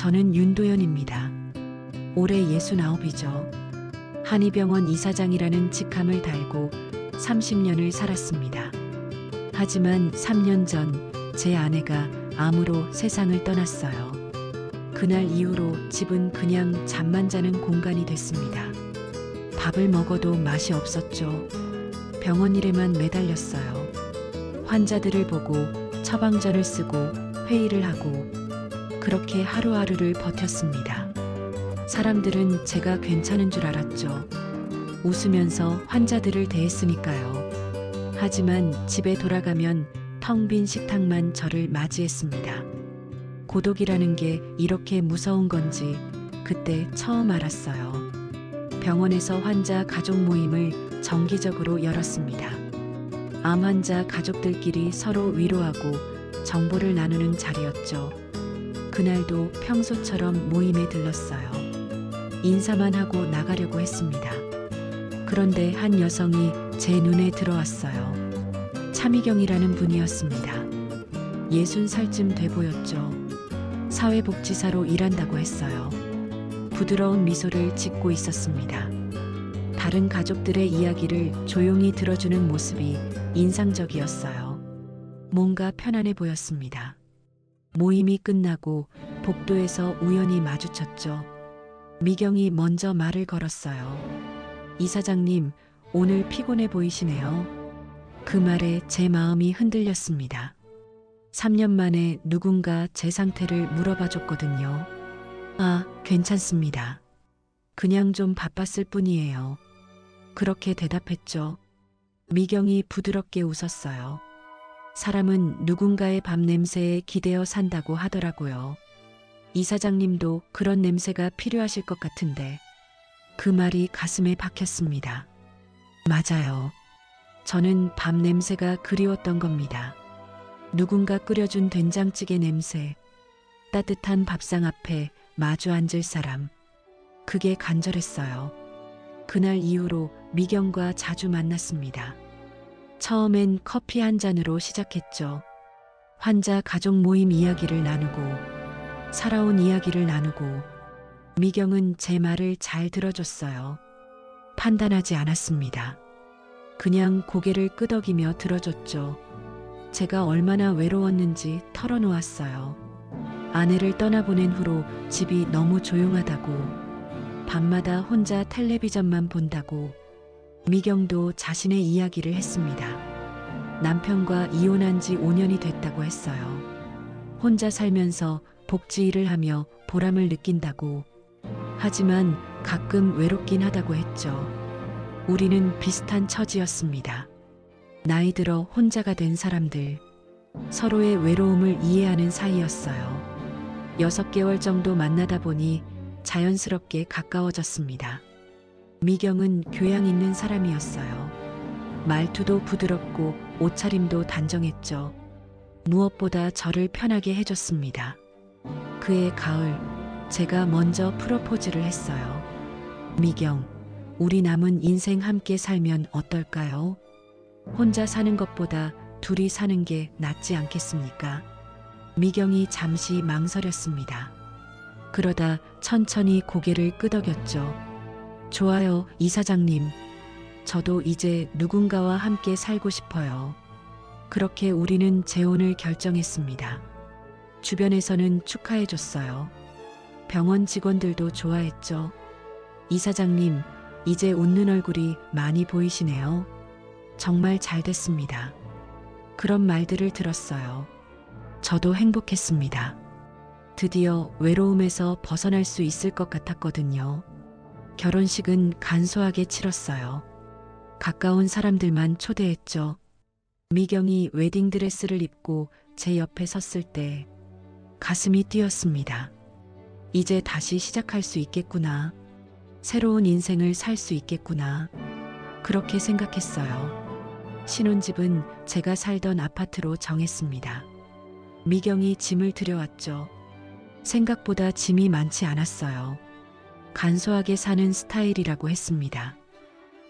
저는 윤도현입니다. 올해 69이죠. 한의병원 이사장이라는 직함을 달고 30년을 살았습니다. 하지만 3년 전 제 아내가 암으로 세상을 떠났어요. 그날 이후로 집은 그냥 잠만 자는 공간이 됐습니다. 밥을 먹어도 맛이 없었죠. 병원 일에만 매달렸어요. 환자들을 보고 처방전을 쓰고 회의를 하고 그렇게 하루하루를 버텼습니다. 사람들은 제가 괜찮은 줄 알았죠. 웃으면서 환자들을 대했으니까요. 하지만 집에 돌아가면 텅 빈 식탁만 저를 맞이했습니다. 고독이라는 게 이렇게 무서운 건지 그때 처음 알았어요. 병원에서 환자 가족 모임을 정기적으로 열었습니다. 암 환자 가족들끼리 서로 위로하고 정보를 나누는 자리였죠. 그날도 평소처럼 모임에 들렀어요. 인사만 하고 나가려고 했습니다. 그런데 한 여성이 제 눈에 들어왔어요. 차미경이라는 분이었습니다. 60살쯤 돼 보였죠. 사회복지사로 일한다고 했어요. 부드러운 미소를 짓고 있었습니다. 다른 가족들의 이야기를 조용히 들어주는 모습이 인상적이었어요. 뭔가 편안해 보였습니다. 모임이 끝나고 복도에서 우연히 마주쳤죠. 미경이 먼저 말을 걸었어요. 이사장님, 오늘 피곤해 보이시네요. 그 말에 제 마음이 흔들렸습니다. 3년 만에 누군가 제 상태를 물어봐 줬거든요. 아, 괜찮습니다. 그냥 좀 바빴을 뿐이에요. 그렇게 대답했죠. 미경이 부드럽게 웃었어요. 사람은 누군가의 밥 냄새에 기대어 산다고 하더라고요. 이사장님도 그런 냄새가 필요하실 것 같은데. 그 말이 가슴에 박혔습니다. 맞아요. 저는 밥 냄새가 그리웠던 겁니다. 누군가 끓여준 된장찌개 냄새, 따뜻한 밥상 앞에 마주 앉을 사람. 그게 간절했어요. 그날 이후로 미경과 자주 만났습니다. 처음엔 커피 한 잔으로 시작했죠. 환자 가족 모임 이야기를 나누고, 살아온 이야기를 나누고, 미경은 제 말을 잘 들어줬어요. 판단하지 않았습니다. 그냥 고개를 끄덕이며 들어줬죠. 제가 얼마나 외로웠는지 털어놓았어요. 아내를 떠나보낸 후로 집이 너무 조용하다고, 밤마다 혼자 텔레비전만 본다고, 미경도 자신의 이야기를 했습니다. 남편과 이혼한 지 5년이 됐다고 했어요. 혼자 살면서 복지 일을 하며 보람을 느낀다고, 하지만 가끔 외롭긴 하다고 했죠. 우리는 비슷한 처지였습니다. 나이 들어 혼자가 된 사람들, 서로의 외로움을 이해하는 사이였어요. 6개월 정도 만나다 보니 자연스럽게 가까워졌습니다. 미경은 교양 있는 사람이었어요. 말투도 부드럽고 옷차림도 단정했죠. 무엇보다 저를 편하게 해줬습니다. 그해 가을, 제가 먼저 프로포즈를 했어요. 미경, 우리 남은 인생 함께 살면 어떨까요? 혼자 사는 것보다 둘이 사는 게 낫지 않겠습니까? 미경이 잠시 망설였습니다. 그러다 천천히 고개를 끄덕였죠. 좋아요, 이사장님. 저도 이제 누군가와 함께 살고 싶어요. 그렇게 우리는 재혼을 결정했습니다. 주변에서는 축하해줬어요. 병원 직원들도 좋아했죠. 이사장님, 이제 웃는 얼굴이 많이 보이시네요. 정말 잘 됐습니다. 그런 말들을 들었어요. 저도 행복했습니다. 드디어 외로움에서 벗어날 수 있을 것 같았거든요. 결혼식은 간소하게 치렀어요. 가까운 사람들만 초대했죠. 미경이 웨딩드레스를 입고 제 옆에 섰을 때 가슴이 뛰었습니다. 이제 다시 시작할 수 있겠구나. 새로운 인생을 살 수 있겠구나. 그렇게 생각했어요. 신혼집은 제가 살던 아파트로 정했습니다. 미경이 짐을 들여왔죠. 생각보다 짐이 많지 않았어요. 간소하게 사는 스타일이라고 했습니다.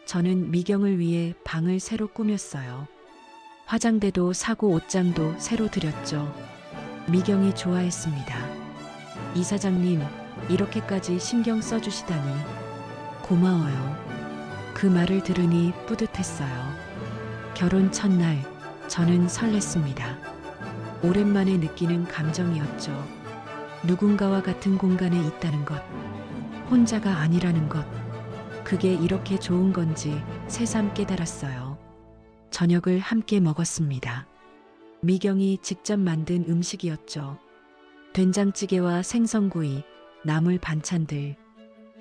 저는 미경을 위해 방을 새로 꾸몄어요. 화장대도 사고 옷장도 새로 드렸죠. 미경이 좋아했습니다. 이사장님, 이렇게까지 신경 써주시다니 고마워요. 그 말을 들으니 뿌듯했어요. 결혼 첫날, 저는 설렜습니다. 오랜만에 느끼는 감정이었죠. 누군가와 같은 공간에 있다는 것, 혼자가 아니라는 것, 그게 이렇게 좋은 건지 새삼 깨달았어요. 저녁을 함께 먹었습니다. 미경이 직접 만든 음식이었죠. 된장찌개와 생선구이, 나물 반찬들,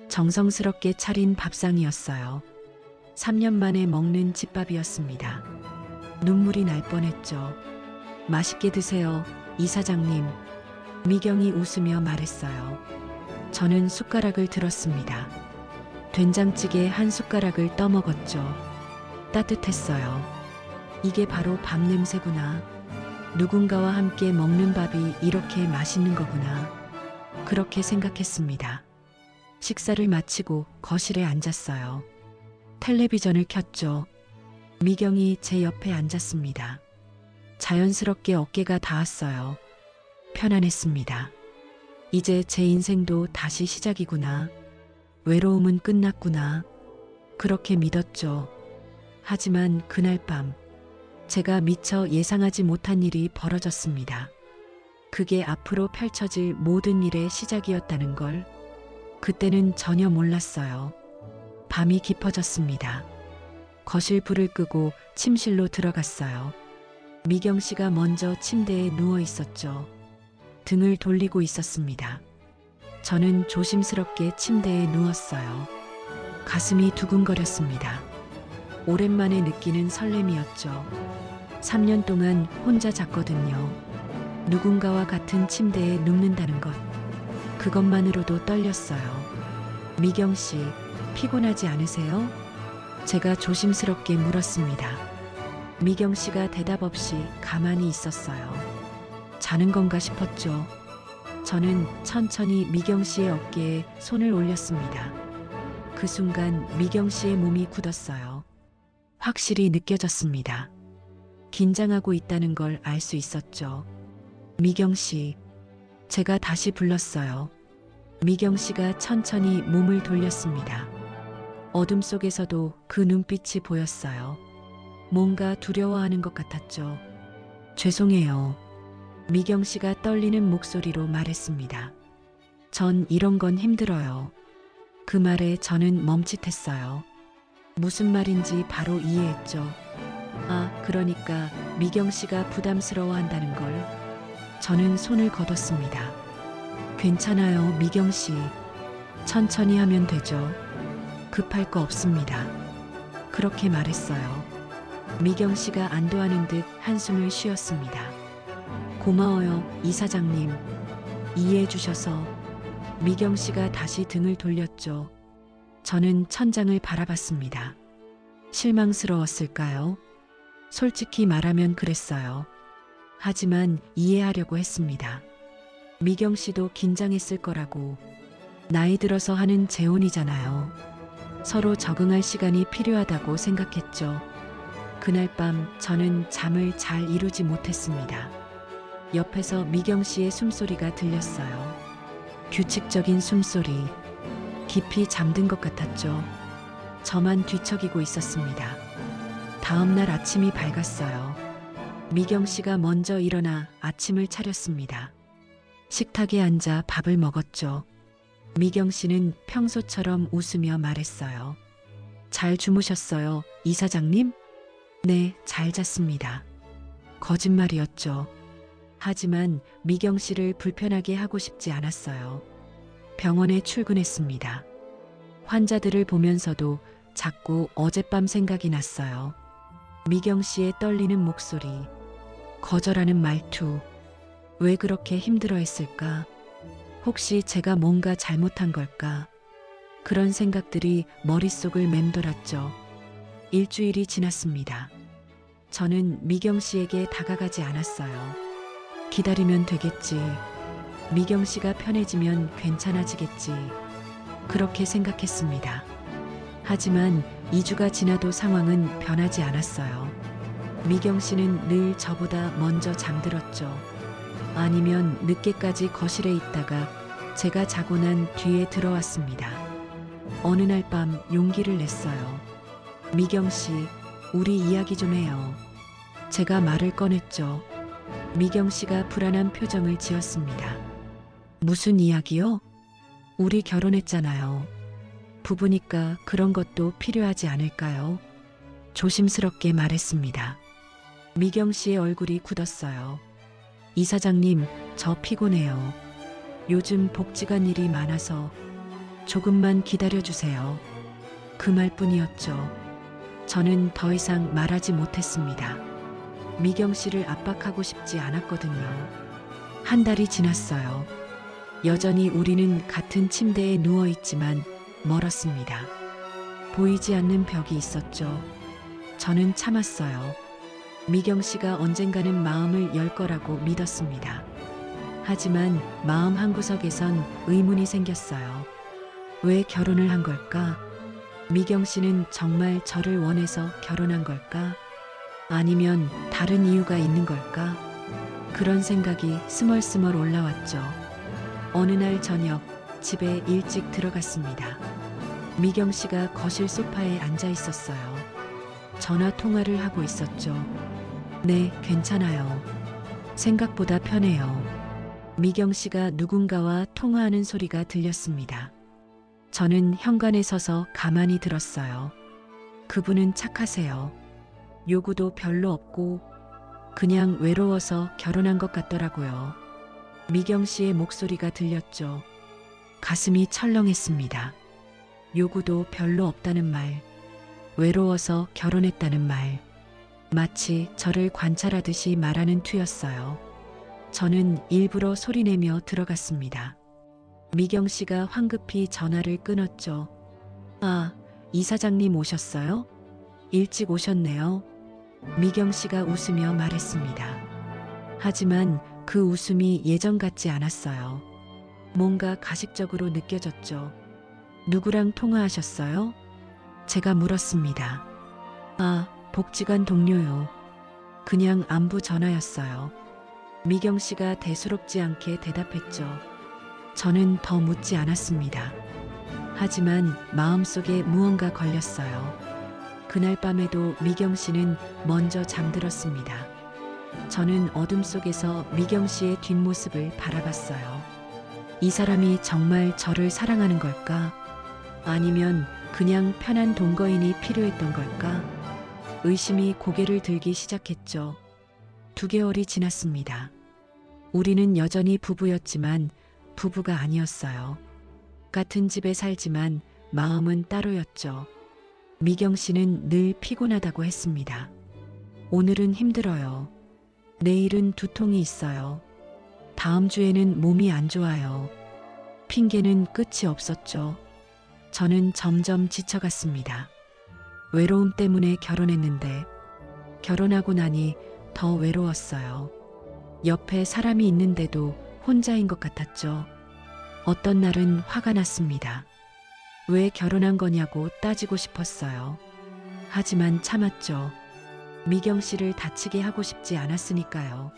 정성스럽게 차린 밥상이었어요. 3년 만에 먹는 집밥이었습니다. 눈물이 날 뻔했죠. 맛있게 드세요, 이사장님. 미경이 웃으며 말했어요. 저는 숟가락을 들었습니다. 된장찌개 한 숟가락을 떠먹었죠. 따뜻했어요. 이게 바로 밥 냄새구나. 누군가와 함께 먹는 밥이 이렇게 맛있는 거구나. 그렇게 생각했습니다. 식사를 마치고 거실에 앉았어요. 텔레비전을 켰죠. 미경이 제 옆에 앉았습니다. 자연스럽게 어깨가 닿았어요. 편안했습니다. 이제 제 인생도 다시 시작이구나. 외로움은 끝났구나. 그렇게 믿었죠. 하지만 그날 밤, 제가 미처 예상하지 못한 일이 벌어졌습니다. 그게 앞으로 펼쳐질 모든 일의 시작이었다는 걸 그때는 전혀 몰랐어요. 밤이 깊어졌습니다. 거실 불을 끄고 침실로 들어갔어요. 미경 씨가 먼저 침대에 누워 있었죠. 등을 돌리고 있었습니다. 저는 조심스럽게 침대에 누웠어요. 가슴이 두근거렸습니다. 오랜만에 느끼는 설렘이었죠. 3년 동안 혼자 잤거든요. 누군가와 같은 침대에 눕는다는 것. 그것만으로도 떨렸어요. 미경 씨, 피곤하지 않으세요? 제가 조심스럽게 물었습니다. 미경 씨가 대답 없이 가만히 있었어요. 자는 건가 싶었죠. 저는 천천히 미경 씨의 어깨에 손을 올렸습니다. 그 순간 미경 씨의 몸이 굳었어요. 확실히 느껴졌습니다. 긴장하고 있다는 걸 알 수 있었죠. 미경 씨, 제가 다시 불렀어요. 미경 씨가 천천히 몸을 돌렸습니다. 어둠 속에서도 그 눈빛이 보였어요. 뭔가 두려워하는 것 같았죠. 죄송해요. 미경 씨가 떨리는 목소리로 말했습니다. 전 이런 건 힘들어요. 그 말에 저는 멈칫했어요. 무슨 말인지 바로 이해했죠. 아, 그러니까 미경 씨가 부담스러워 한다는 걸. 저는 손을 거뒀습니다. 괜찮아요, 미경 씨. 천천히 하면 되죠. 급할 거 없습니다. 그렇게 말했어요. 미경 씨가 안도하는 듯 한숨을 쉬었습니다. 고마워요, 이사장님. 이해해 주셔서. 미경 씨가 다시 등을 돌렸죠. 저는 천장을 바라봤습니다. 실망스러웠을까요? 솔직히 말하면 그랬어요. 하지만 이해하려고 했습니다. 미경 씨도 긴장했을 거라고. 나이 들어서 하는 재혼이잖아요. 서로 적응할 시간이 필요하다고 생각했죠. 그날 밤 저는 잠을 잘 이루지 못했습니다. 옆에서 미경 씨의 숨소리가 들렸어요. 규칙적인 숨소리. 깊이 잠든 것 같았죠. 저만 뒤척이고 있었습니다. 다음 날 아침이 밝았어요. 미경 씨가 먼저 일어나 아침을 차렸습니다. 식탁에 앉아 밥을 먹었죠. 미경 씨는 평소처럼 웃으며 말했어요. 잘 주무셨어요, 이사장님? 네, 잘 잤습니다. 거짓말이었죠. 하지만 미경 씨를 불편하게 하고 싶지 않았어요. 병원에 출근했습니다. 환자들을 보면서도 자꾸 어젯밤 생각이 났어요. 미경 씨의 떨리는 목소리, 거절하는 말투. 왜 그렇게 힘들어했을까? 혹시 제가 뭔가 잘못한 걸까? 그런 생각들이 머릿속을 맴돌았죠. 일주일이 지났습니다. 저는 미경 씨에게 다가가지 않았어요. 기다리면 되겠지. 미경 씨가 편해지면 괜찮아지겠지. 그렇게 생각했습니다. 하지만 2주가 지나도 상황은 변하지 않았어요. 미경 씨는 늘 저보다 먼저 잠들었죠. 아니면 늦게까지 거실에 있다가 제가 자고 난 뒤에 들어왔습니다. 어느 날 밤 용기를 냈어요. 미경 씨, 우리 이야기 좀 해요. 제가 말을 꺼냈죠. 미경 씨가 불안한 표정을 지었습니다. 무슨 이야기요? 우리 결혼했잖아요. 부부니까 그런 것도 필요하지 않을까요? 조심스럽게 말했습니다. 미경 씨의 얼굴이 굳었어요. 이사장님, 저 피곤해요. 요즘 복지관 일이 많아서 조금만 기다려주세요. 그 말뿐이었죠. 저는 더 이상 말하지 못했습니다. 미경 씨를 압박하고 싶지 않았거든요. 한 달이 지났어요. 여전히 우리는 같은 침대에 누워 있지만 멀었습니다. 보이지 않는 벽이 있었죠. 저는 참았어요. 미경 씨가 언젠가는 마음을 열 거라고 믿었습니다. 하지만 마음 한구석에선 의문이 생겼어요. 왜 결혼을 한 걸까? 미경 씨는 정말 저를 원해서 결혼한 걸까? 아니면 다른 이유가 있는 걸까? 그런 생각이 스멀스멀 올라왔죠. 어느 날 저녁 집에 일찍 들어갔습니다. 미경 씨가 거실 소파에 앉아 있었어요. 전화 통화를 하고 있었죠. 네, 괜찮아요. 생각보다 편해요. 미경 씨가 누군가와 통화하는 소리가 들렸습니다. 저는 현관에 서서 가만히 들었어요. 그분은 착하세요. 요구도 별로 없고 그냥 외로워서 결혼한 것 같더라고요. 미경 씨의 목소리가 들렸죠. 가슴이 철렁했습니다. 요구도 별로 없다는 말, 외로워서 결혼했다는 말, 마치 저를 관찰하듯이 말하는 투였어요. 저는 일부러 소리내며 들어갔습니다. 미경 씨가 황급히 전화를 끊었죠. 아, 이사장님 오셨어요? 일찍 오셨네요. 미경 씨가 웃으며 말했습니다. 하지만 그 웃음이 예전 같지 않았어요. 뭔가 가식적으로 느껴졌죠. 누구랑 통화하셨어요? 제가 물었습니다. 아, 복지관 동료요. 그냥 안부 전화였어요. 미경 씨가 대수롭지 않게 대답했죠. 저는 더 묻지 않았습니다. 하지만 마음속에 무언가 걸렸어요. 그날 밤에도 미경 씨는 먼저 잠들었습니다. 저는 어둠 속에서 미경 씨의 뒷모습을 바라봤어요. 이 사람이 정말 저를 사랑하는 걸까? 아니면 그냥 편한 동거인이 필요했던 걸까? 의심이 고개를 들기 시작했죠. 2개월이 지났습니다. 우리는 여전히 부부였지만 부부가 아니었어요. 같은 집에 살지만 마음은 따로였죠. 미경 씨는 늘 피곤하다고 했습니다. 오늘은 힘들어요. 내일은 두통이 있어요. 다음 주에는 몸이 안 좋아요. 핑계는 끝이 없었죠. 저는 점점 지쳐갔습니다. 외로움 때문에 결혼했는데 결혼하고 나니 더 외로웠어요. 옆에 사람이 있는데도 혼자인 것 같았죠. 어떤 날은 화가 났습니다. 왜 결혼한 거냐고 따지고 싶었어요. 하지만 참았죠. 미경 씨를 다치게 하고 싶지 않았으니까요.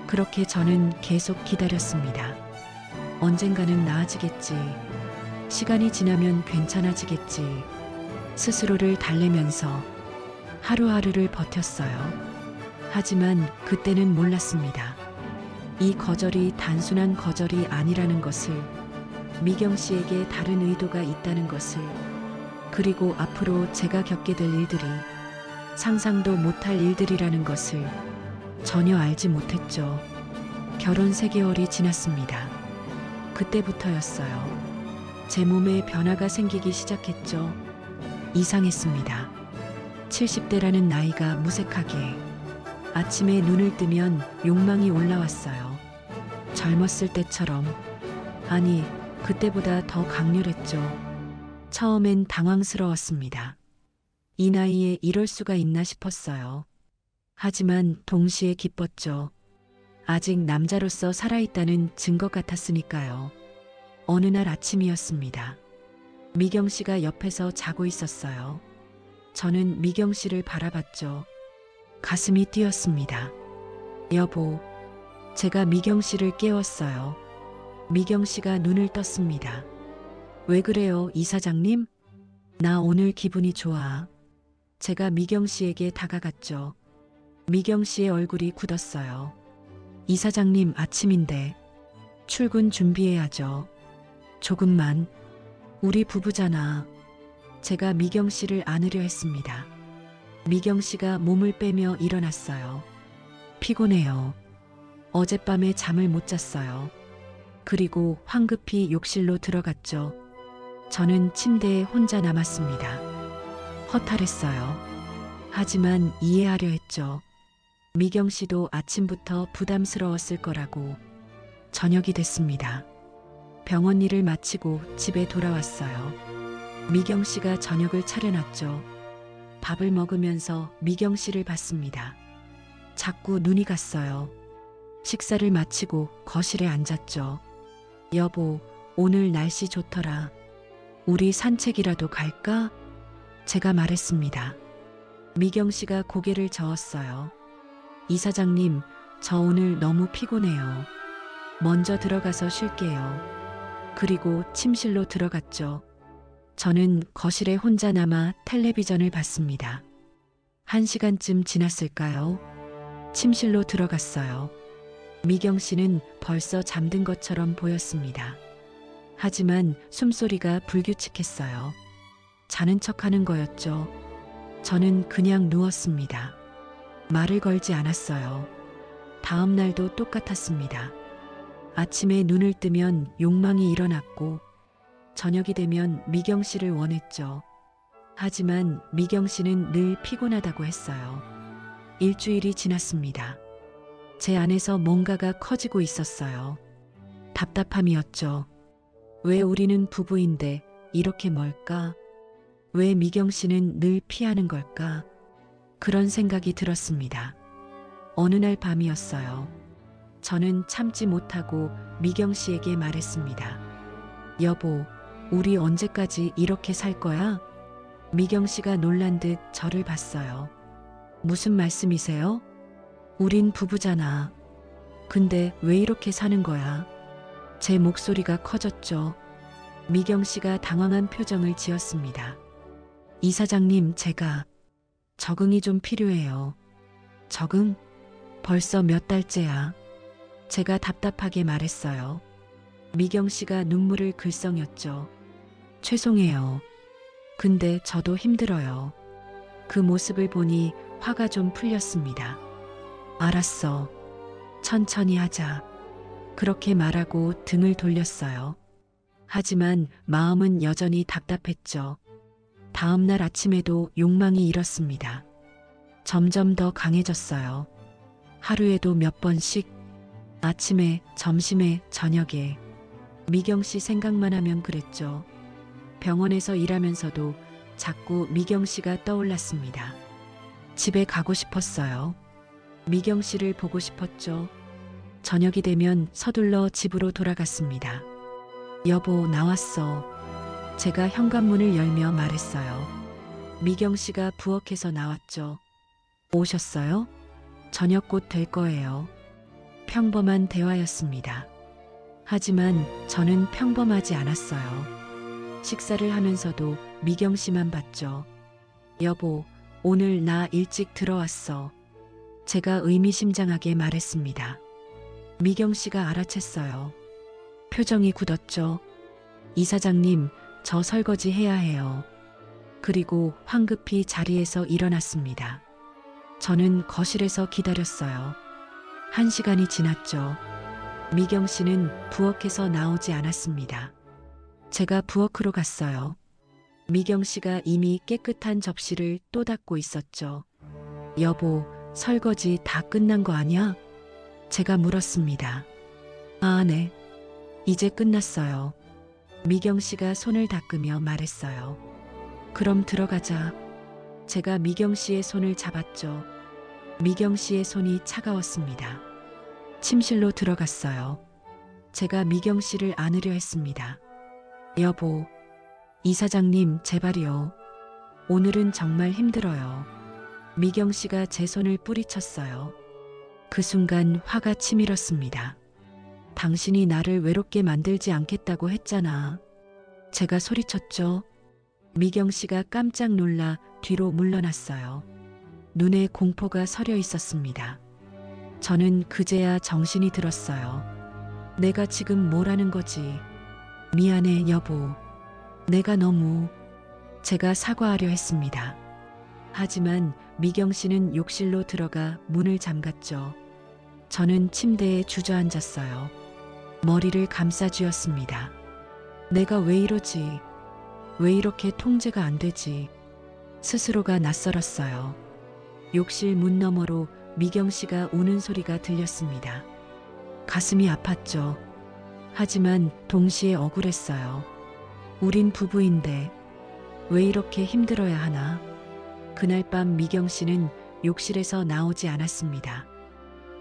그렇게 저는 계속 기다렸습니다. 언젠가는 나아지겠지. 시간이 지나면 괜찮아지겠지. 스스로를 달래면서 하루하루를 버텼어요. 하지만 그때는 몰랐습니다. 이 거절이 단순한 거절이 아니라는 것을, 미경 씨에게 다른 의도가 있다는 것을, 그리고 앞으로 제가 겪게 될 일들이 상상도 못할 일들이라는 것을 전혀 알지 못했죠. 결혼 3개월이 지났습니다. 그때부터였어요. 제 몸에 변화가 생기기 시작했죠. 이상했습니다. 70대라는 나이가 무색하게, 아침에 눈을 뜨면 욕망이 올라왔어요. 젊었을 때처럼, 아니, 그때보다 더 강렬했죠. 처음엔 당황스러웠습니다. 이 나이에 이럴 수가 있나 싶었어요. 하지만 동시에 기뻤죠. 아직 남자로서 살아있다는 증거 같았으니까요. 어느 날 아침이었습니다. 미경 씨가 옆에서 자고 있었어요. 저는 미경 씨를 바라봤죠. 가슴이 뛰었습니다. 여보, 제가 미경 씨를 깨웠어요. 미경 씨가 눈을 떴습니다. 왜 그래요, 이사장님? 나 오늘 기분이 좋아. 제가 미경 씨에게 다가갔죠. 미경 씨의 얼굴이 굳었어요. 이사장님, 아침인데 출근 준비해야죠. 조금만. 우리 부부잖아. 제가 미경 씨를 안으려 했습니다. 미경 씨가 몸을 빼며 일어났어요. 피곤해요. 어젯밤에 잠을 못 잤어요. 그리고 황급히 욕실로 들어갔죠. 저는 침대에 혼자 남았습니다. 허탈했어요. 하지만 이해하려 했죠. 미경 씨도 아침부터 부담스러웠을 거라고. 저녁이 됐습니다. 병원 일을 마치고 집에 돌아왔어요. 미경 씨가 저녁을 차려놨죠. 밥을 먹으면서 미경 씨를 봤습니다. 자꾸 눈이 갔어요. 식사를 마치고 거실에 앉았죠. 여보, 오늘 날씨 좋더라. 우리 산책이라도 갈까? 제가 말했습니다. 미경 씨가 고개를 저었어요. 이사장님, 저 오늘 너무 피곤해요. 먼저 들어가서 쉴게요. 그리고 침실로 들어갔죠. 저는 거실에 혼자 남아 텔레비전을 봤습니다. 1시간쯤 지났을까요? 침실로 들어갔어요. 미경 씨는 벌써 잠든 것처럼 보였습니다. 하지만 숨소리가 불규칙했어요. 자는 척하는 거였죠. 저는 그냥 누웠습니다. 말을 걸지 않았어요. 다음 날도 똑같았습니다. 아침에 눈을 뜨면 욕망이 일어났고 저녁이 되면 미경 씨를 원했죠. 하지만 미경 씨는 늘 피곤하다고 했어요. 일주일이 지났습니다. 제 안에서 뭔가가 커지고 있었어요. 답답함이었죠. 왜 우리는 부부인데 이렇게 멀까? 왜 미경 씨는 늘 피하는 걸까? 그런 생각이 들었습니다. 어느 날 밤이었어요. 저는 참지 못하고 미경 씨에게 말했습니다. 여보, 우리 언제까지 이렇게 살 거야? 미경 씨가 놀란 듯 저를 봤어요. 무슨 말씀이세요? 우린 부부잖아. 근데 왜 이렇게 사는 거야? 제 목소리가 커졌죠. 미경 씨가 당황한 표정을 지었습니다. 이사장님, 제가 적응이 좀 필요해요. 적응? 벌써 몇 달째야. 제가 답답하게 말했어요. 미경 씨가 눈물을 글썽였죠. 죄송해요. 근데 저도 힘들어요. 그 모습을 보니 화가 좀 풀렸습니다. 알았어. 천천히 하자. 그렇게 말하고 등을 돌렸어요. 하지만 마음은 여전히 답답했죠. 다음 날 아침에도 욕망이 일었습니다. 점점 더 강해졌어요. 하루에도 몇 번씩 아침에, 점심에, 저녁에 미경 씨 생각만 하면 그랬죠. 병원에서 일하면서도 자꾸 미경 씨가 떠올랐습니다. 집에 가고 싶었어요. 미경 씨를 보고 싶었죠. 저녁이 되면 서둘러 집으로 돌아갔습니다. 여보, 나왔어. 제가 현관문을 열며 말했어요. 미경 씨가 부엌에서 나왔죠. 오셨어요? 저녁 곧 될 거예요. 평범한 대화였습니다. 하지만 저는 평범하지 않았어요. 식사를 하면서도 미경 씨만 봤죠. 여보, 오늘 나 일찍 들어왔어. 제가 의미심장하게 말했습니다. 미경 씨가 알아챘어요. 표정이 굳었죠. 이사장님, 저 설거지 해야 해요. 그리고 황급히 자리에서 일어났습니다. 저는 거실에서 기다렸어요. 1시간이 지났죠. 미경 씨는 부엌에서 나오지 않았습니다. 제가 부엌으로 갔어요. 미경 씨가 이미 깨끗한 접시를 또 닦고 있었죠. 여보, 설거지 다 끝난 거 아니야? 제가 물었습니다. 아, 네. 이제 끝났어요. 미경 씨가 손을 닦으며 말했어요. 그럼 들어가자. 제가 미경 씨의 손을 잡았죠. 미경 씨의 손이 차가웠습니다. 침실로 들어갔어요. 제가 미경 씨를 안으려 했습니다. 여보, 이사장님, 제발요. 오늘은 정말 힘들어요. 미경 씨가 제 손을 뿌리쳤어요. 그 순간 화가 치밀었습니다. 당신이 나를 외롭게 만들지 않겠다고 했잖아. 제가 소리쳤죠. 미경 씨가 깜짝 놀라 뒤로 물러났어요. 눈에 공포가 서려 있었습니다. 저는 그제야 정신이 들었어요. 내가 지금 뭐라는 거지? 미안해, 여보. 내가 너무... 제가 사과하려 했습니다. 하지만 미경 씨는 욕실로 들어가 문을 잠갔죠. 저는 침대에 주저앉았어요. 머리를 감싸쥐었습니다. 내가 왜 이러지? 왜 이렇게 통제가 안 되지? 스스로가 낯설었어요. 욕실 문 너머로 미경 씨가 우는 소리가 들렸습니다. 가슴이 아팠죠. 하지만 동시에 억울했어요. 우린 부부인데 왜 이렇게 힘들어야 하나? 그날 밤 미경 씨는 욕실에서 나오지 않았습니다.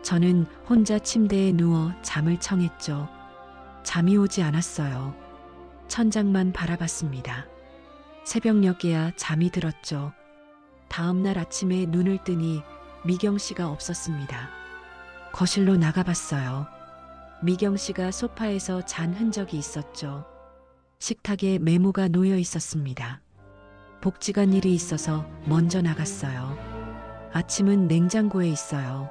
저는 혼자 침대에 누워 잠을 청했죠. 잠이 오지 않았어요. 천장만 바라봤습니다. 새벽녘에야 잠이 들었죠. 다음 날 아침에 눈을 뜨니 미경 씨가 없었습니다. 거실로 나가봤어요. 미경 씨가 소파에서 잔 흔적이 있었죠. 식탁에 메모가 놓여 있었습니다. 복지관 일이 있어서 먼저 나갔어요. 아침은 냉장고에 있어요.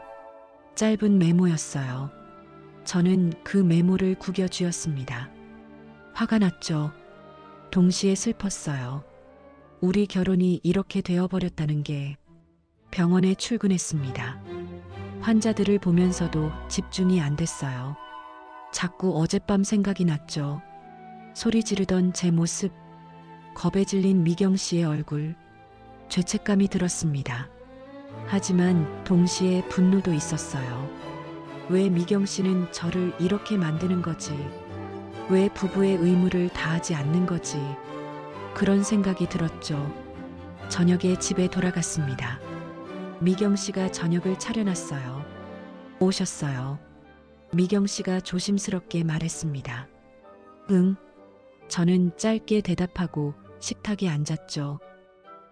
짧은 메모였어요. 저는 그 메모를 구겨쥐었습니다. 화가 났죠. 동시에 슬펐어요. 우리 결혼이 이렇게 되어버렸다는 게. 병원에 출근했습니다. 환자들을 보면서도 집중이 안 됐어요. 자꾸 어젯밤 생각이 났죠. 소리 지르던 제 모습, 겁에 질린 미경 씨의 얼굴, 죄책감이 들었습니다. 하지만 동시에 분노도 있었어요. 왜 미경 씨는 저를 이렇게 만드는 거지? 왜 부부의 의무를 다하지 않는 거지? 그런 생각이 들었죠. 저녁에 집에 돌아갔습니다. 미경 씨가 저녁을 차려놨어요. 오셨어요. 미경 씨가 조심스럽게 말했습니다. 응. 저는 짧게 대답하고 식탁에 앉았죠.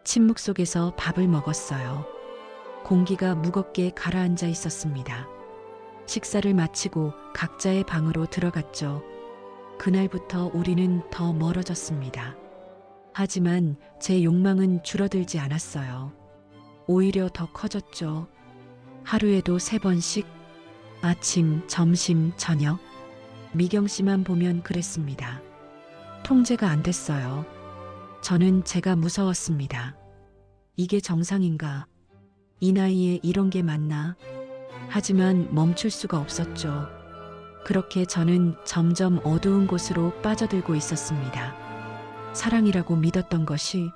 침묵 속에서 밥을 먹었어요. 공기가 무겁게 가라앉아 있었습니다. 식사를 마치고 각자의 방으로 들어갔죠. 그날부터 우리는 더 멀어졌습니다. 하지만 제 욕망은 줄어들지 않았어요. 오히려 더 커졌죠. 하루에도 3번씩 아침, 점심, 저녁. 미경 씨만 보면 그랬습니다. 통제가 안 됐어요. 저는 제가 무서웠습니다. 이게 정상인가? 이 나이에 이런 게 맞나? 하지만 멈출 수가 없었죠. 그렇게 저는 점점 어두운 곳으로 빠져들고 있었습니다. 사랑이라고 믿었던 것이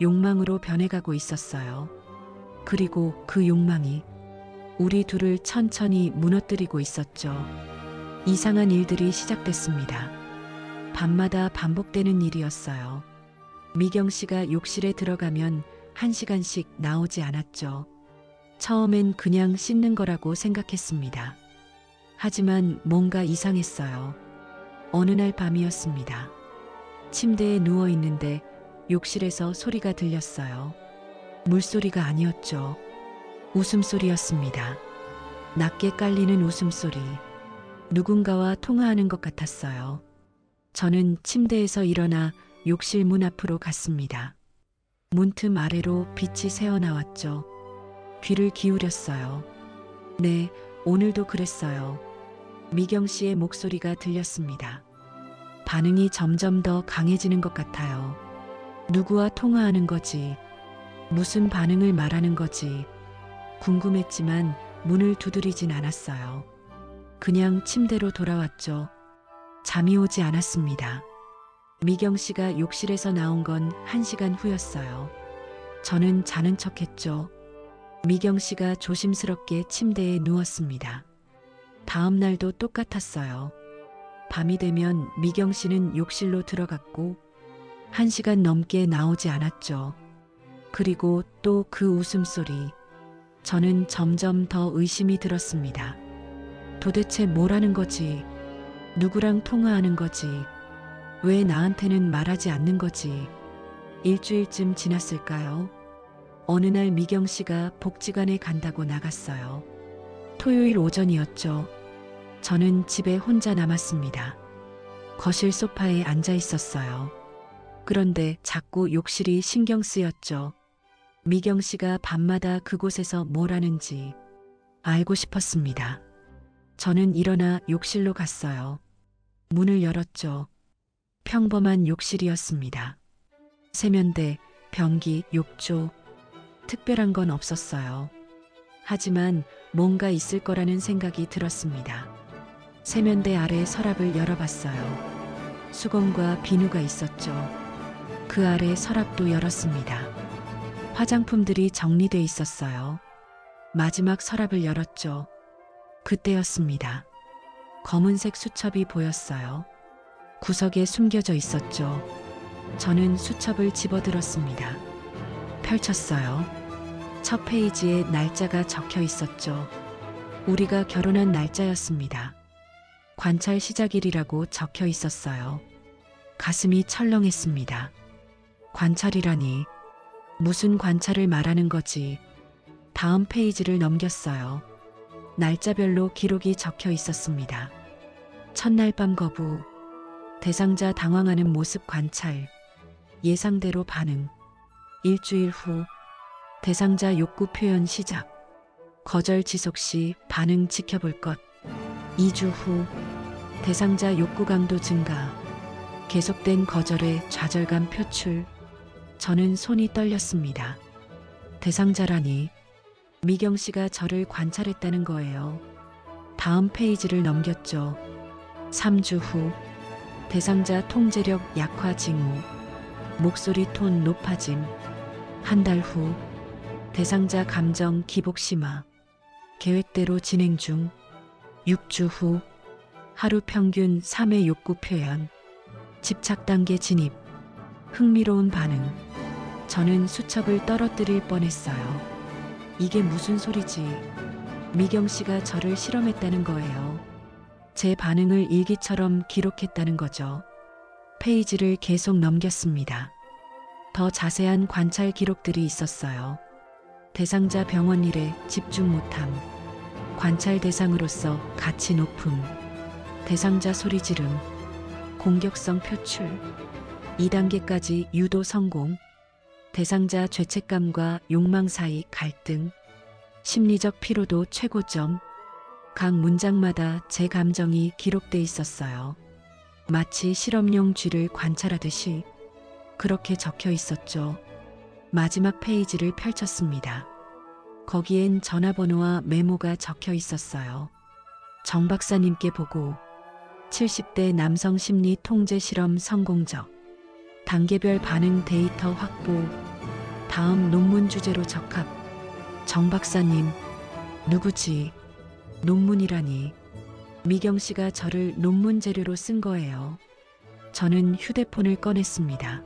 욕망으로 변해가고 있었어요. 그리고 그 욕망이 우리 둘을 천천히 무너뜨리고 있었죠. 이상한 일들이 시작됐습니다. 밤마다 반복되는 일이었어요. 미경 씨가 욕실에 들어가면 1시간씩 나오지 않았죠. 처음엔 그냥 씻는 거라고 생각했습니다. 하지만 뭔가 이상했어요. 어느 날 밤이었습니다. 침대에 누워 있는데 욕실에서 소리가 들렸어요. 물소리가 아니었죠. 웃음소리였습니다. 낮게 깔리는 웃음소리. 누군가와 통화하는 것 같았어요. 저는 침대에서 일어나 욕실 문 앞으로 갔습니다. 문틈 아래로 빛이 새어나왔죠. 귀를 기울였어요. 네, 오늘도 그랬어요. 미경 씨의 목소리가 들렸습니다. 반응이 점점 더 강해지는 것 같아요. 누구와 통화하는 거지? 무슨 반응을 말하는 거지? 궁금했지만 문을 두드리진 않았어요. 그냥 침대로 돌아왔죠. 잠이 오지 않았습니다. 미경 씨가 욕실에서 나온 건 1시간 후였어요. 저는 자는 척했죠. 미경 씨가 조심스럽게 침대에 누웠습니다. 다음 날도 똑같았어요. 밤이 되면 미경 씨는 욕실로 들어갔고 1시간 넘게 나오지 않았죠. 그리고 또 그 웃음소리. 저는 점점 더 의심이 들었습니다. 도대체 뭐라는 거지? 누구랑 통화하는 거지? 왜 나한테는 말하지 않는 거지? 일주일쯤 지났을까요? 어느 날 미경 씨가 복지관에 간다고 나갔어요. 토요일 오전이었죠. 저는 집에 혼자 남았습니다. 거실 소파에 앉아 있었어요. 그런데 자꾸 욕실이 신경 쓰였죠. 미경 씨가 밤마다 그곳에서 뭘 하는지 알고 싶었습니다. 저는 일어나 욕실로 갔어요. 문을 열었죠. 평범한 욕실이었습니다. 세면대, 변기, 욕조, 특별한 건 없었어요. 하지만 뭔가 있을 거라는 생각이 들었습니다. 세면대 아래 서랍을 열어봤어요. 수건과 비누가 있었죠. 그 아래 서랍도 열었습니다. 화장품들이 정리돼 있었어요. 마지막 서랍을 열었죠. 그때였습니다. 검은색 수첩이 보였어요. 구석에 숨겨져 있었죠. 저는 수첩을 집어들었습니다. 펼쳤어요. 첫 페이지에 날짜가 적혀 있었죠. 우리가 결혼한 날짜였습니다. 관찰 시작일이라고 적혀 있었어요. 가슴이 철렁했습니다. 관찰이라니, 무슨 관찰을 말하는 거지? 다음 페이지를 넘겼어요. 날짜별로 기록이 적혀 있었습니다. 첫날 밤 거부, 대상자 당황하는 모습 관찰, 예상대로 반응, 일주일 후, 대상자 욕구 표현 시작, 거절 지속 시 반응 지켜볼 것, 2주 후, 대상자 욕구 강도 증가, 계속된 거절의 좌절감 표출. 저는 손이 떨렸습니다. 대상자라니, 미경 씨가 저를 관찰했다는 거예요. 다음 페이지를 넘겼죠. 3주 후, 대상자 통제력 약화 징후, 목소리 톤 높아짐. 한 달 후, 대상자 감정 기복 심화, 계획대로 진행 중. 6주 후, 하루 평균 3회 욕구 표현, 집착 단계 진입, 흥미로운 반응. 저는 수첩을 떨어뜨릴 뻔했어요. 이게 무슨 소리지? 미경 씨가 저를 실험했다는 거예요. 제 반응을 일기처럼 기록했다는 거죠. 페이지를 계속 넘겼습니다. 더 자세한 관찰 기록들이 있었어요. 대상자 병원 일에 집중 못함, 관찰 대상으로서 가치 높음, 대상자 소리 지름, 공격성 표출, 2단계까지 유도 성공, 대상자 죄책감과 욕망 사이 갈등, 심리적 피로도 최고점. 각 문장마다 제 감정이 기록돼 있었어요. 마치 실험용 쥐를 관찰하듯이 그렇게 적혀 있었죠. 마지막 페이지를 펼쳤습니다. 거기엔 전화번호와 메모가 적혀 있었어요. 정 박사님께 보고, 70대 남성 심리 통제 실험 성공적, 단계별 반응 데이터 확보, 다음 논문 주제로 적합. 정 박사님, 누구지? 논문이라니. 미경 씨가 저를 논문 재료로 쓴 거예요. 저는 휴대폰을 꺼냈습니다.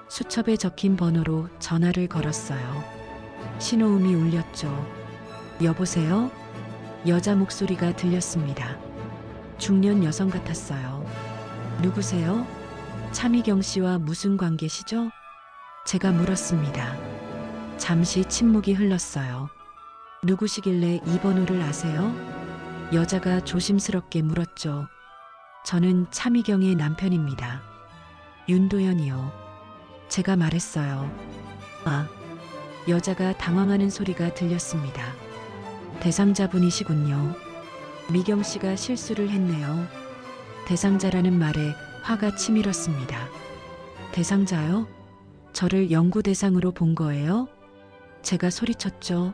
수첩에 적힌 번호로 전화를 걸었어요. 신호음이 울렸죠. 여보세요? 여자 목소리가 들렸습니다. 중년 여성 같았어요. 누구세요? 차미경 씨와 무슨 관계시죠? 제가 물었습니다. 잠시 침묵이 흘렀어요. 누구시길래 이 번호를 아세요? 여자가 조심스럽게 물었죠. 저는 차미경의 남편입니다. 윤도현이요. 제가 말했어요. 아, 여자가 당황하는 소리가 들렸습니다. 대상자분이시군요. 미경 씨가 실수를 했네요. 대상자라는 말에 화가 치밀었습니다. 대상자요? 저를 연구 대상으로 본 거예요? 제가 소리쳤죠.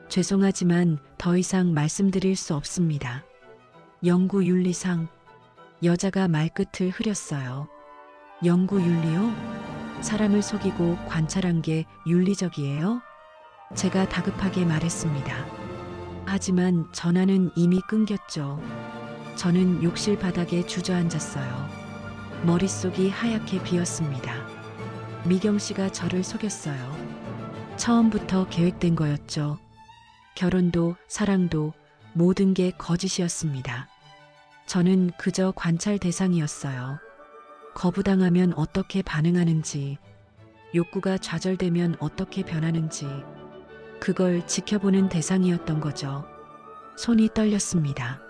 죄송하지만 더 이상 말씀드릴 수 없습니다. 연구 윤리상. 여자가 말끝을 흐렸어요. 연구 윤리요? 사람을 속이고 관찰한 게 윤리적이에요? 제가 다급하게 말했습니다. 하지만 전화는 이미 끊겼죠. 저는 욕실 바닥에 주저앉았어요. 머릿속이 하얗게 비었습니다. 미경 씨가 저를 속였어요. 처음부터 계획된 거였죠. 결혼도 사랑도 모든 게 거짓이었습니다. 저는 그저 관찰 대상이었어요. 거부당하면 어떻게 반응하는지, 욕구가 좌절되면 어떻게 변하는지, 그걸 지켜보는 대상이었던 거죠. 손이 떨렸습니다.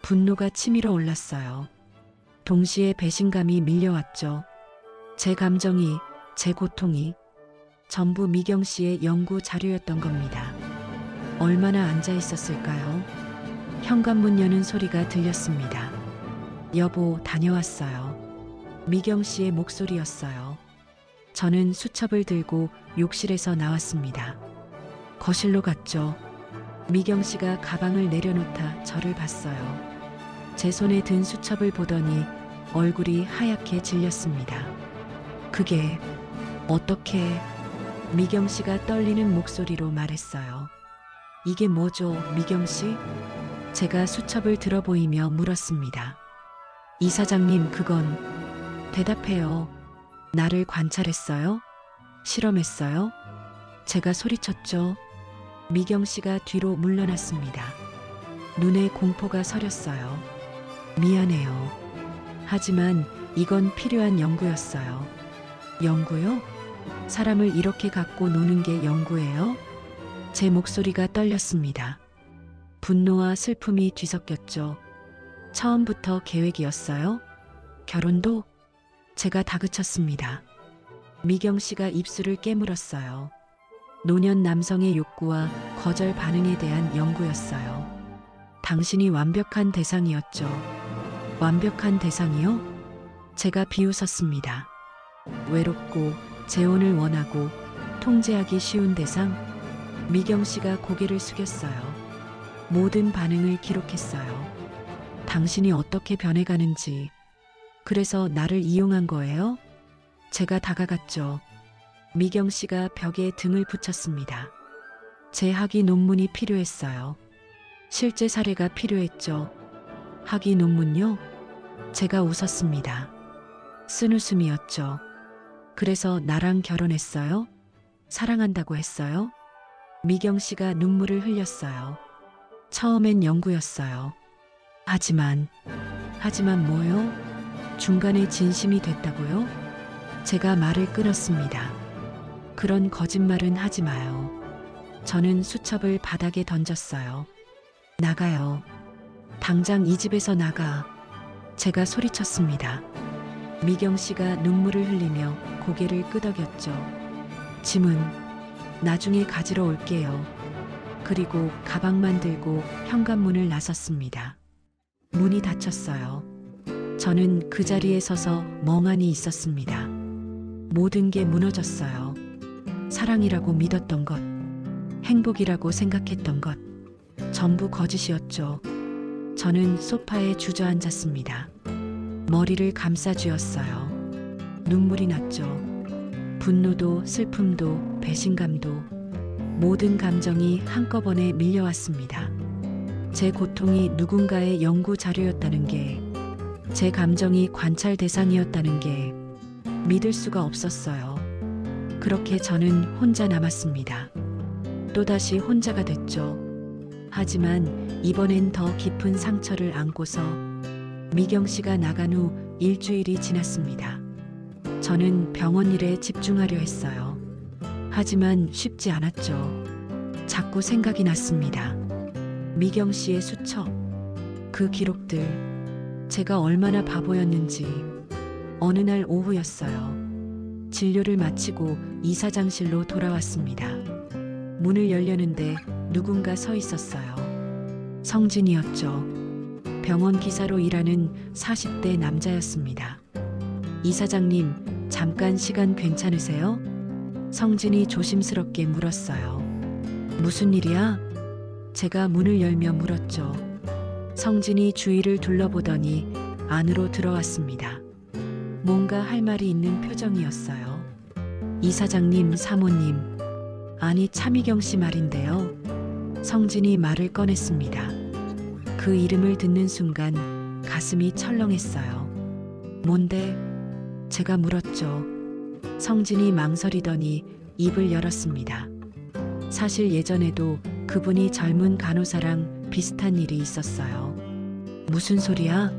분노가 치밀어 올랐어요. 동시에 배신감이 밀려왔죠. 제 감정이, 제 고통이 전부 미경 씨의 연구 자료였던 겁니다. 얼마나 앉아 있었을까요? 현관문 여는 소리가 들렸습니다. 여보, 다녀왔어요. 미경 씨의 목소리였어요. 저는 수첩을 들고 욕실에서 나왔습니다. 거실로 갔죠. 미경 씨가 가방을 내려놓다 저를 봤어요. 제 손에 든 수첩을 보더니 얼굴이 하얗게 질렸습니다. 그게 어떻게? 미경 씨가 떨리는 목소리로 말했어요. 이게 뭐죠, 미경 씨? 제가 수첩을 들어보이며 물었습니다. 이사장님, 그건. 대답해요. 나를 관찰했어요? 실험했어요? 제가 소리쳤죠. 미경 씨가 뒤로 물러났습니다. 눈에 공포가 서렸어요. 미안해요. 하지만 이건 필요한 연구였어요. 연구요? 사람을 이렇게 갖고 노는 게 연구예요? 제 목소리가 떨렸습니다. 분노와 슬픔이 뒤섞였죠. 처음부터 계획이었어요? 결혼도? 제가 다그쳤습니다. 미경 씨가 입술을 깨물었어요. 노년 남성의 욕구와 거절 반응에 대한 연구였어요. 당신이 완벽한 대상이었죠. 완벽한 대상이요? 제가 비웃었습니다. 외롭고 재혼을 원하고 통제하기 쉬운 대상? 미경 씨가 고개를 숙였어요. 모든 반응을 기록했어요. 당신이 어떻게 변해가는지. 그래서 나를 이용한 거예요? 제가 다가갔죠. 미경 씨가 벽에 등을 붙였습니다. 제 학위 논문이 필요했어요. 실제 사례가 필요했죠. 학위 논문요? 제가 웃었습니다. 쓴웃음이었죠. 그래서 나랑 결혼했어요? 사랑한다고 했어요? 미경 씨가 눈물을 흘렸어요. 처음엔 연구였어요. 하지만 뭐요? 중간에 진심이 됐다고요? 제가 말을 끊었습니다. 그런 거짓말은 하지 마요. 저는 수첩을 바닥에 던졌어요. 나가요. 당장 이 집에서 나가. 제가 소리쳤습니다. 미경 씨가 눈물을 흘리며 고개를 끄덕였죠. 짐은 나중에 가지러 올게요. 그리고 가방만 들고 현관문을 나섰습니다. 문이 닫혔어요. 저는 그 자리에 서서 멍하니 있었습니다. 모든 게 무너졌어요. 사랑이라고 믿었던 것, 행복이라고 생각했던 것, 전부 거짓이었죠. 저는 소파에 주저앉았습니다. 머리를 감싸쥐었어요. 눈물이 났죠. 분노도 슬픔도 배신감도 모든 감정이 한꺼번에 밀려왔습니다. 제 고통이 누군가의 연구 자료였다는 게, 제 감정이 관찰 대상이었다는 게 믿을 수가 없었어요. 그렇게 저는 혼자 남았습니다. 또다시 혼자가 됐죠. 하지만 이번엔 더 깊은 상처를 안고서 미경 씨가 나간 후 일주일이 지났습니다. 저는 병원 일에 집중하려 했어요. 하지만 쉽지 않았죠. 자꾸 생각이 났습니다. 미경 씨의 수첩, 그 기록들, 제가 얼마나 바보였는지. 어느 날 오후였어요. 진료를 마치고 이사장실로 돌아왔습니다. 문을 열려는데 누군가 서 있었어요. 성진이었죠. 병원 기사로 일하는 40대 남자였습니다. 이사장님, 잠깐 시간 괜찮으세요? 성진이 조심스럽게 물었어요. 무슨 일이야? 제가 문을 열며 물었죠. 성진이 주위를 둘러보더니 안으로 들어왔습니다. 뭔가 할 말이 있는 표정이었어요. 이사장님, 사모님, 아니 차미경 씨 말인데요. 성진이 말을 꺼냈습니다. 그 이름을 듣는 순간 가슴이 철렁했어요. 뭔데? 제가 물었죠. 성진이 망설이더니 입을 열었습니다. 사실 예전에도 그분이 젊은 간호사랑 비슷한 일이 있었어요. 무슨 소리야?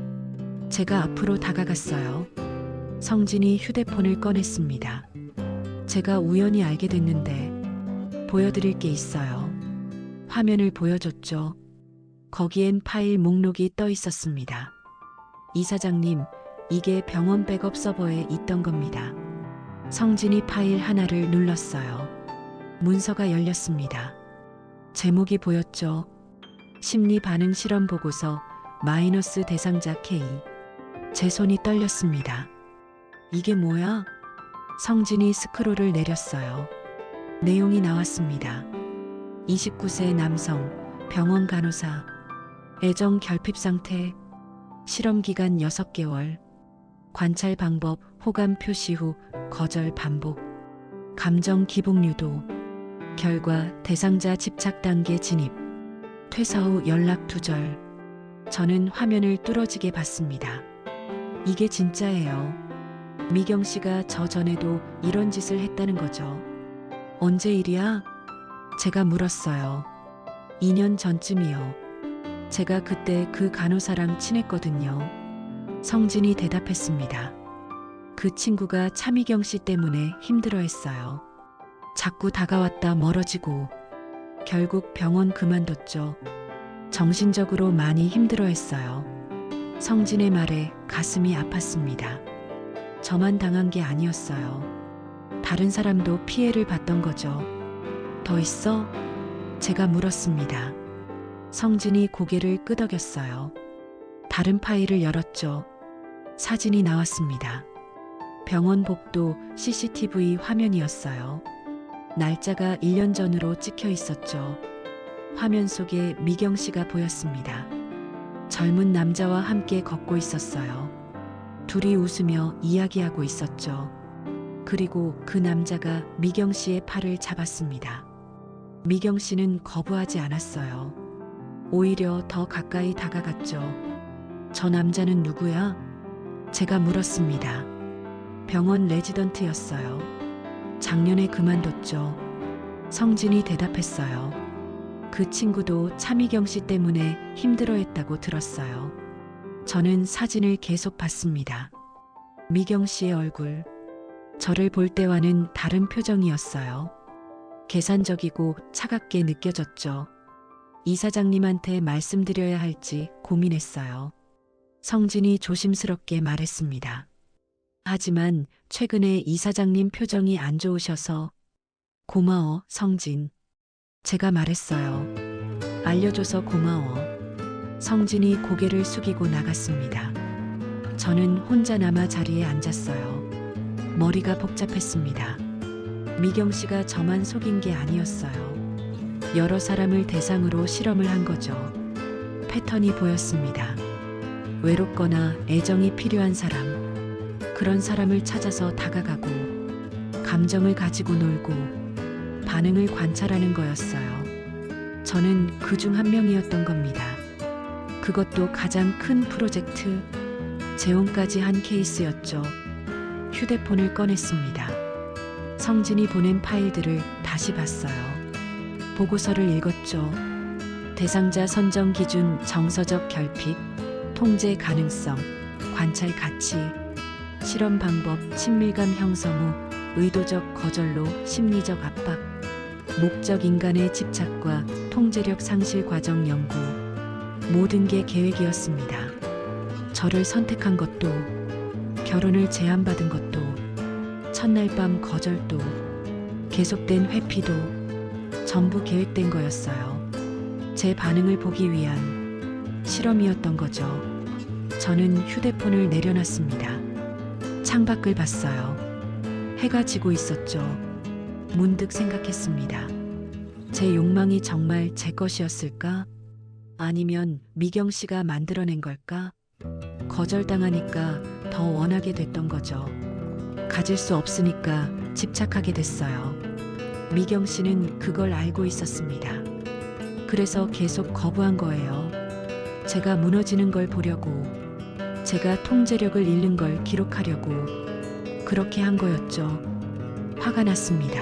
제가 앞으로 다가갔어요. 성진이 휴대폰을 꺼냈습니다. 제가 우연히 알게 됐는데 보여드릴 게 있어요. 화면을 보여줬죠. 거기엔 파일 목록이 떠 있었습니다. 이사장님, 이게 병원 백업 서버에 있던 겁니다. 성진이 파일 하나를 눌렀어요. 문서가 열렸습니다. 제목이 보였죠. 심리 반응 실험 보고서 마이너스 대상자 K. 제 손이 떨렸습니다. 이게 뭐야? 성진이 스크롤을 내렸어요. 내용이 나왔습니다. 29세 남성, 병원 간호사, 애정 결핍 상태, 실험 기간 6개월, 관찰 방법, 호감 표시 후 거절 반복, 감정 기복 유도, 결과 대상자 집착 단계 진입, 퇴사 후 연락 두절. 저는 화면을 뚫어지게 봤습니다. 이게 진짜예요. 미경 씨가 저 전에도 이런 짓을 했다는 거죠. 언제 일이야? 제가 물었어요. 2년 전쯤이요. 제가 그때 그 간호사랑 친했거든요. 성진이 대답했습니다. 그 친구가 차미경 씨 때문에 힘들어했어요. 자꾸 다가왔다 멀어지고 결국 병원 그만뒀죠. 정신적으로 많이 힘들어했어요. 성진의 말에 가슴이 아팠습니다. 저만 당한 게 아니었어요. 다른 사람도 피해를 봤던 거죠. 더 있어? 제가 물었습니다. 성진이 고개를 끄덕였어요. 다른 파일을 열었죠. 사진이 나왔습니다. 병원 복도 CCTV 화면이었어요. 날짜가 1년 전으로 찍혀 있었죠. 화면 속에 미경 씨가 보였습니다. 젊은 남자와 함께 걷고 있었어요. 둘이 웃으며 이야기하고 있었죠. 그리고 그 남자가 미경 씨의 팔을 잡았습니다. 미경 씨는 거부하지 않았어요. 오히려 더 가까이 다가갔죠. 저 남자는 누구야? 제가 물었습니다. 병원 레지던트였어요. 작년에 그만뒀죠. 성진이 대답했어요. 그 친구도 차미경 씨 때문에 힘들어했다고 들었어요. 저는 사진을 계속 봤습니다. 미경 씨의 얼굴, 저를 볼 때와는 다른 표정이었어요. 계산적이고 차갑게 느껴졌죠. 이사장님한테 말씀드려야 할지 고민했어요. 성진이 조심스럽게 말했습니다. 하지만 최근에 이사장님 표정이 안 좋으셔서. 고마워, 성진. 제가 말했어요. 알려줘서 고마워. 성진이 고개를 숙이고 나갔습니다. 저는 혼자 남아 자리에 앉았어요. 머리가 복잡했습니다. 미경 씨가 저만 속인 게 아니었어요. 여러 사람을 대상으로 실험을 한 거죠. 패턴이 보였습니다. 외롭거나 애정이 필요한 사람, 그런 사람을 찾아서 다가가고 감정을 가지고 놀고 반응을 관찰하는 거였어요. 저는 그 중 한 명이었던 겁니다. 그것도 가장 큰 프로젝트, 재혼까지 한 케이스였죠. 휴대폰을 꺼냈습니다. 성진이 보낸 파일들을 다시 봤어요. 보고서를 읽었죠. 대상자 선정 기준 정서적 결핍, 통제 가능성, 관찰 가치, 실험 방법, 친밀감 형성 후 의도적 거절로 심리적 압박, 목적 인간의 집착과 통제력 상실 과정 연구, 모든 게 계획이었습니다. 저를 선택한 것도, 결혼을 제안받은 것도, 첫날 밤 거절도, 계속된 회피도 전부 계획된 거였어요. 제 반응을 보기 위한 실험이었던 거죠. 저는 휴대폰을 내려놨습니다. 창밖을 봤어요. 해가 지고 있었죠. 문득 생각했습니다. 제 욕망이 정말 제 것이었을까? 아니면 미경 씨가 만들어낸 걸까? 거절당하니까 더 원하게 됐던 거죠. 가질 수 없으니까 집착하게 됐어요. 미경 씨는 그걸 알고 있었습니다. 그래서 계속 거부한 거예요. 제가 무너지는 걸 보려고, 제가 통제력을 잃는 걸 기록하려고 그렇게 한 거였죠. 화가 났습니다.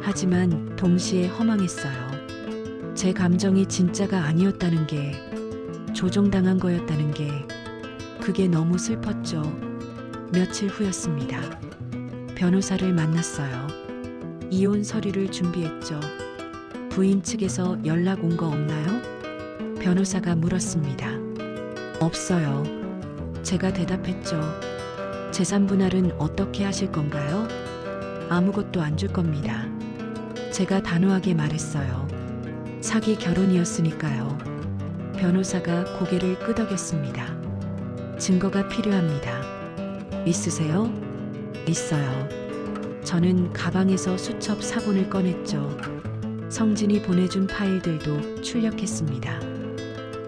하지만 동시에 허망했어요. 제 감정이 진짜가 아니었다는 게, 조종당한 거였다는 게, 그게 너무 슬펐죠. 며칠 후였습니다. 변호사를 만났어요. 이혼 서류를 준비했죠. 부인 측에서 연락 온 거 없나요? 변호사가 물었습니다. 없어요. 제가 대답했죠. 재산 분할은 어떻게 하실 건가요? 아무것도 안 줄 겁니다. 제가 단호하게 말했어요. 사기 결혼이었으니까요. 변호사가 고개를 끄덕였습니다. 증거가 필요합니다. 있으세요? 있어요. 저는 가방에서 수첩 사본을 꺼냈죠. 성진이 보내준 파일들도 출력했습니다.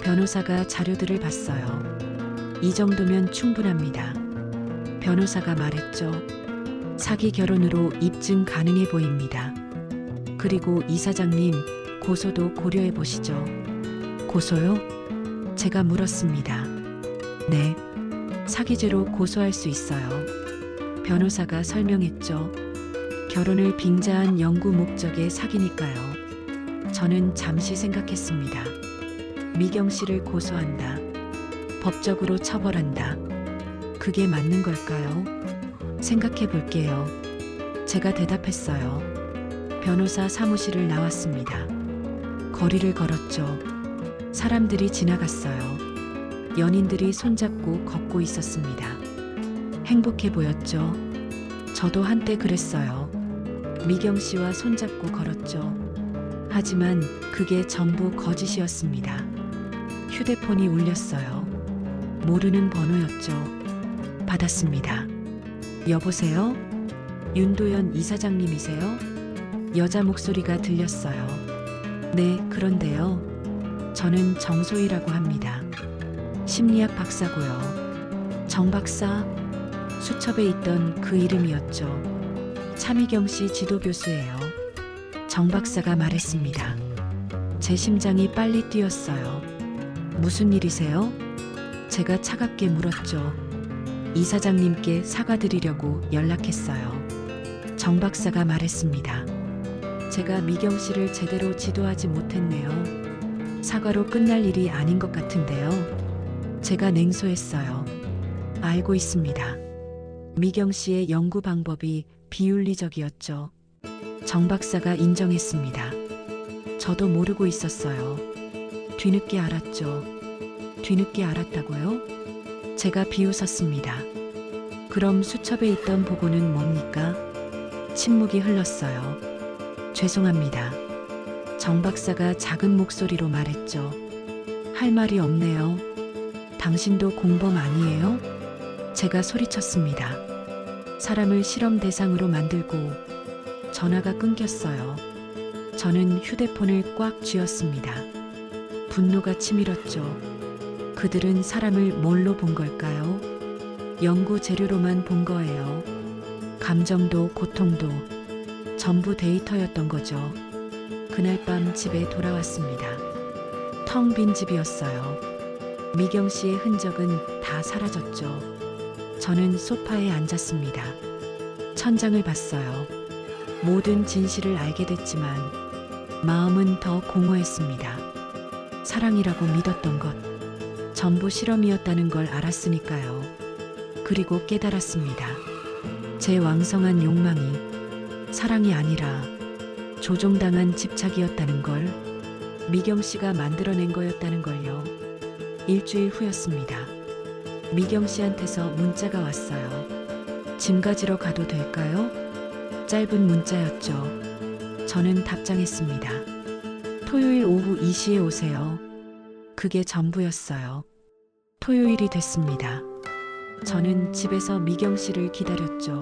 변호사가 자료들을 봤어요. 이 정도면 충분합니다. 변호사가 말했죠. 사기 결혼으로 입증 가능해 보입니다. 그리고 이사장님, 고소도 고려해 보시죠. 고소요? 제가 물었습니다. 네, 사기죄로 고소할 수 있어요. 변호사가 설명했죠. 결혼을 빙자한 영구 목적의 사기니까요. 저는 잠시 생각했습니다. 미경 씨를 고소한다. 법적으로 처벌한다. 그게 맞는 걸까요? 생각해 볼게요. 제가 대답했어요. 변호사 사무실을 나왔습니다. 거리를 걸었죠. 사람들이 지나갔어요. 연인들이 손잡고 걷고 있었습니다. 행복해 보였죠. 저도 한때 그랬어요. 미경 씨와 손잡고 걸었죠. 하지만 그게 전부 거짓이었습니다. 휴대폰이 울렸어요. 모르는 번호였죠. 받았습니다. 여보세요? 윤도현 이사장님이세요? 여자 목소리가 들렸어요. 네, 그런데요. 저는 정소희라고 합니다. 심리학 박사고요. 정 박사, 수첩에 있던 그 이름이었죠. 차미경 씨 지도 교수예요. 정 박사가 말했습니다. 제 심장이 빨리 뛰었어요. 무슨 일이세요? 제가 차갑게 물었죠. 이사장님께 사과드리려고 연락했어요. 정 박사가 말했습니다. 제가 미경 씨를 제대로 지도하지 못했네요. 사과로 끝날 일이 아닌 것 같은데요. 제가 냉소했어요. 알고 있습니다. 미경 씨의 연구 방법이 비윤리적이었죠. 정 박사가 인정했습니다. 저도 모르고 있었어요. 뒤늦게 알았죠. 뒤늦게 알았다고요? 제가 비웃었습니다. 그럼 수첩에 있던 보고는 뭡니까? 침묵이 흘렀어요. 죄송합니다. 정 박사가 작은 목소리로 말했죠. 할 말이 없네요. 당신도 공범 아니에요? 제가 소리쳤습니다. 사람을 실험 대상으로 만들고 전화가 끊겼어요. 저는 휴대폰을 꽉 쥐었습니다. 분노가 치밀었죠. 그들은 사람을 뭘로 본 걸까요? 연구 재료로만 본 거예요. 감정도 고통도 전부 데이터였던 거죠. 그날 밤 집에 돌아왔습니다. 텅 빈 집이었어요. 미경 씨의 흔적은 다 사라졌죠. 저는 소파에 앉았습니다. 천장을 봤어요. 모든 진실을 알게 됐지만 마음은 더 공허했습니다. 사랑이라고 믿었던 것, 전부 실험이었다는 걸 알았으니까요. 그리고 깨달았습니다. 제 왕성한 욕망이 사랑이 아니라 조종당한 집착이었다는 걸, 미경 씨가 만들어낸 거였다는 걸요. 일주일 후였습니다. 미경 씨한테서 문자가 왔어요. 짐 가지러 가도 될까요? 짧은 문자였죠. 저는 답장했습니다. 토요일 오후 2시에 오세요. 그게 전부였어요. 토요일이 됐습니다. 저는 집에서 미경 씨를 기다렸죠.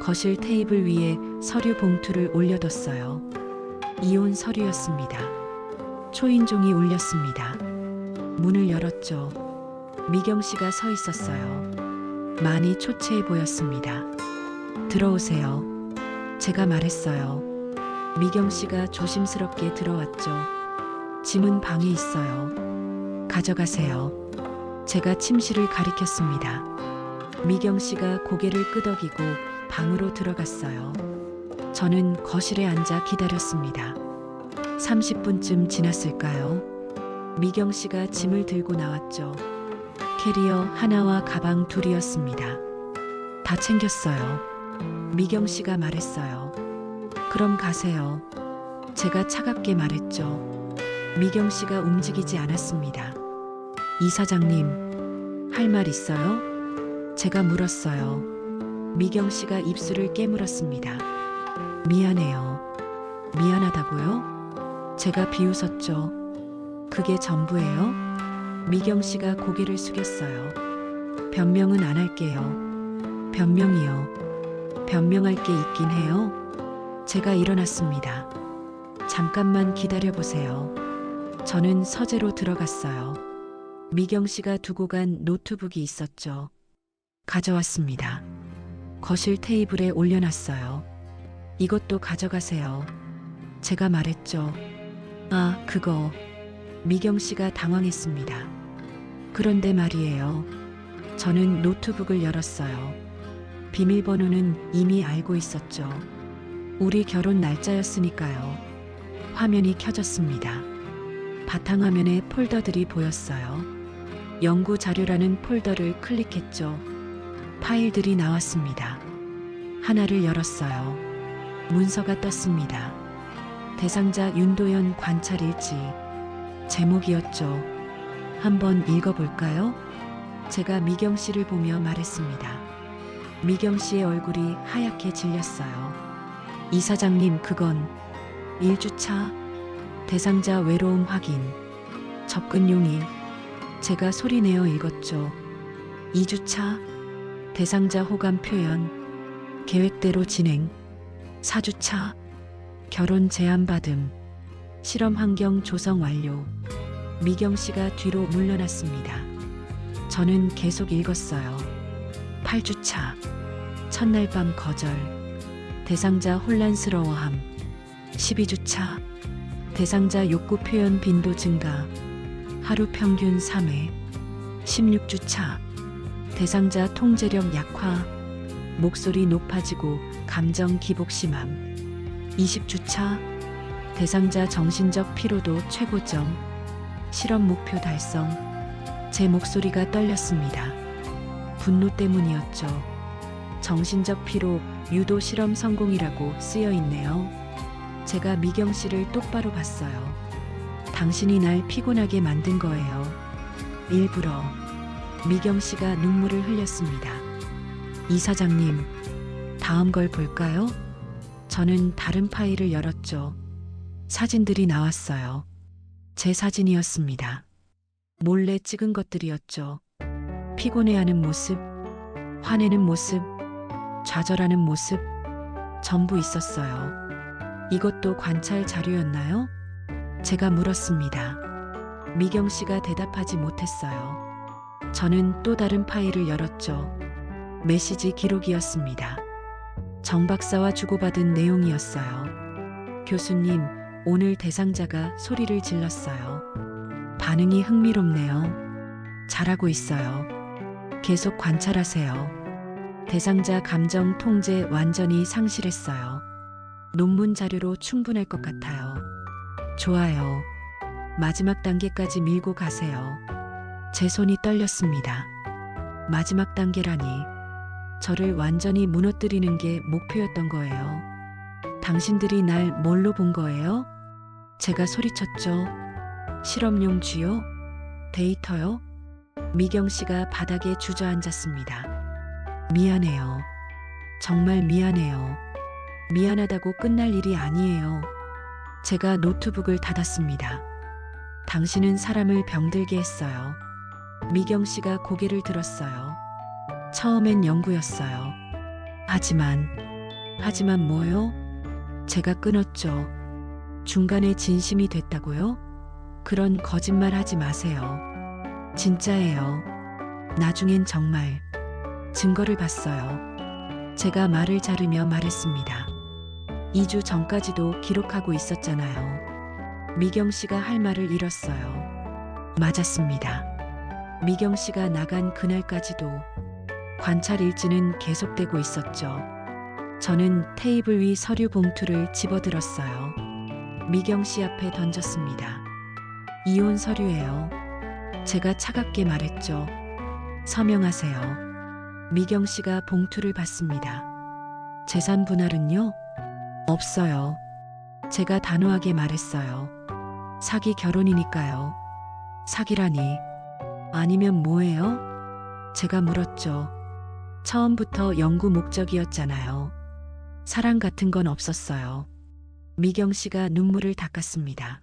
거실 테이블 위에 서류 봉투를 올려뒀어요. 이혼 서류였습니다. 초인종이 울렸습니다. 문을 열었죠. 미경 씨가 서 있었어요. 많이 초췌해 보였습니다. 들어오세요. 제가 말했어요. 미경 씨가 조심스럽게 들어왔죠. 짐은 방에 있어요. 가져가세요. 제가 침실을 가리켰습니다. 미경 씨가 고개를 끄덕이고 방으로 들어갔어요. 저는 거실에 앉아 기다렸습니다. 30분쯤 지났을까요? 미경 씨가 짐을 들고 나왔죠. 캐리어 하나와 가방 둘이었습니다. 다 챙겼어요. 미경 씨가 말했어요. 그럼 가세요. 제가 차갑게 말했죠. 미경 씨가 움직이지 않았습니다. 이사장님, 할 말 있어요? 제가 물었어요. 미경 씨가 입술을 깨물었습니다. 미안해요. 미안하다고요? 제가 비웃었죠. 그게 전부예요? 미경 씨가 고개를 숙였어요. 변명은 안 할게요. 변명이요. 변명할 게 있긴 해요. 제가 일어났습니다. 잠깐만 기다려 보세요. 저는 서재로 들어갔어요. 미경 씨가 두고 간 노트북이 있었죠. 가져왔습니다. 거실 테이블에 올려놨어요. 이것도 가져가세요. 제가 말했죠. 아, 그거. 미경 씨가 당황했습니다. 그런데 말이에요. 저는 노트북을 열었어요. 비밀번호는 이미 알고 있었죠. 우리 결혼 날짜였으니까요. 화면이 켜졌습니다. 바탕화면에 폴더들이 보였어요. 연구 자료라는 폴더를 클릭했죠. 파일들이 나왔습니다. 하나를 열었어요. 문서가 떴습니다. 대상자 윤도현 관찰 일지. 제목이었죠. 한번 읽어볼까요? 제가 미경 씨를 보며 말했습니다. 미경 씨의 얼굴이 하얗게 질렸어요. 이사장님, 그건 1주차 대상자 외로움 확인, 접근 용의. 제가 소리내어 읽었죠. 2주차 대상자 호감 표현, 계획대로 진행. 4주차 결혼 제안 받음, 실험 환경 조성 완료. 미경 씨가 뒤로 물러났습니다. 저는 계속 읽었어요. 8주차 첫날 밤 거절, 대상자 혼란스러워함. 12주차 대상자 욕구 표현 빈도 증가, 하루 평균 3회. 16주차 대상자 통제력 약화, 목소리 높아지고 감정 기복 심함. 20주차 대상자 정신적 피로도 최고점, 실험 목표 달성. 제 목소리가 떨렸습니다. 분노 때문이었죠. 정신적 피로 유도 실험 성공이라고 쓰여 있네요. 제가 미경 씨를 똑바로 봤어요. 당신이 날 피곤하게 만든 거예요. 일부러. 미경 씨가 눈물을 흘렸습니다. 이사장님, 다음 걸 볼까요? 저는 다른 파일을 열었죠. 사진들이 나왔어요. 제 사진이었습니다. 몰래 찍은 것들이었죠. 피곤해하는 모습, 화내는 모습, 좌절하는 모습, 전부 있었어요. 이것도 관찰 자료였나요? 제가 물었습니다. 미경 씨가 대답하지 못했어요. 저는 또 다른 파일을 열었죠. 메시지 기록이었습니다. 정 박사와 주고받은 내용이었어요. 교수님, 오늘 대상자가 소리를 질렀어요. 반응이 흥미롭네요. 잘하고 있어요. 계속 관찰하세요. 대상자 감정 통제 완전히 상실했어요. 논문 자료로 충분할 것 같아요. 좋아요. 마지막 단계까지 밀고 가세요. 제 손이 떨렸습니다. 마지막 단계라니. 저를 완전히 무너뜨리는 게 목표였던 거예요. 당신들이 날 뭘로 본 거예요? 제가 소리쳤죠. 실험용 쥐요? 데이터요? 미경 씨가 바닥에 주저앉았습니다. 미안해요. 정말 미안해요. 미안하다고 끝날 일이 아니에요. 제가 노트북을 닫았습니다. 당신은 사람을 병들게 했어요. 미경 씨가 고개를 들었어요. 처음엔 연구였어요. 하지만 뭐요? 제가 끊었죠. 중간에 진심이 됐다고요? 그런 거짓말 하지 마세요. 진짜예요. 나중엔 정말 증거를 봤어요. 제가 말을 자르며 말했습니다. 2주 전까지도 기록하고 있었잖아요. 미경 씨가 할 말을 잃었어요. 맞았습니다. 미경 씨가 나간 그날까지도 관찰 일지는 계속되고 있었죠. 저는 테이블 위 서류 봉투를 집어들었어요. 미경 씨 앞에 던졌습니다. 이혼 서류예요. 제가 차갑게 말했죠. 서명하세요. 미경 씨가 봉투를 받습니다. 재산 분할은요? 없어요. 제가 단호하게 말했어요. 사기 결혼이니까요. 사기라니. 아니면 뭐예요? 제가 물었죠. 처음부터 연구 목적이었잖아요. 사랑 같은 건 없었어요. 미경 씨가 눈물을 닦았습니다.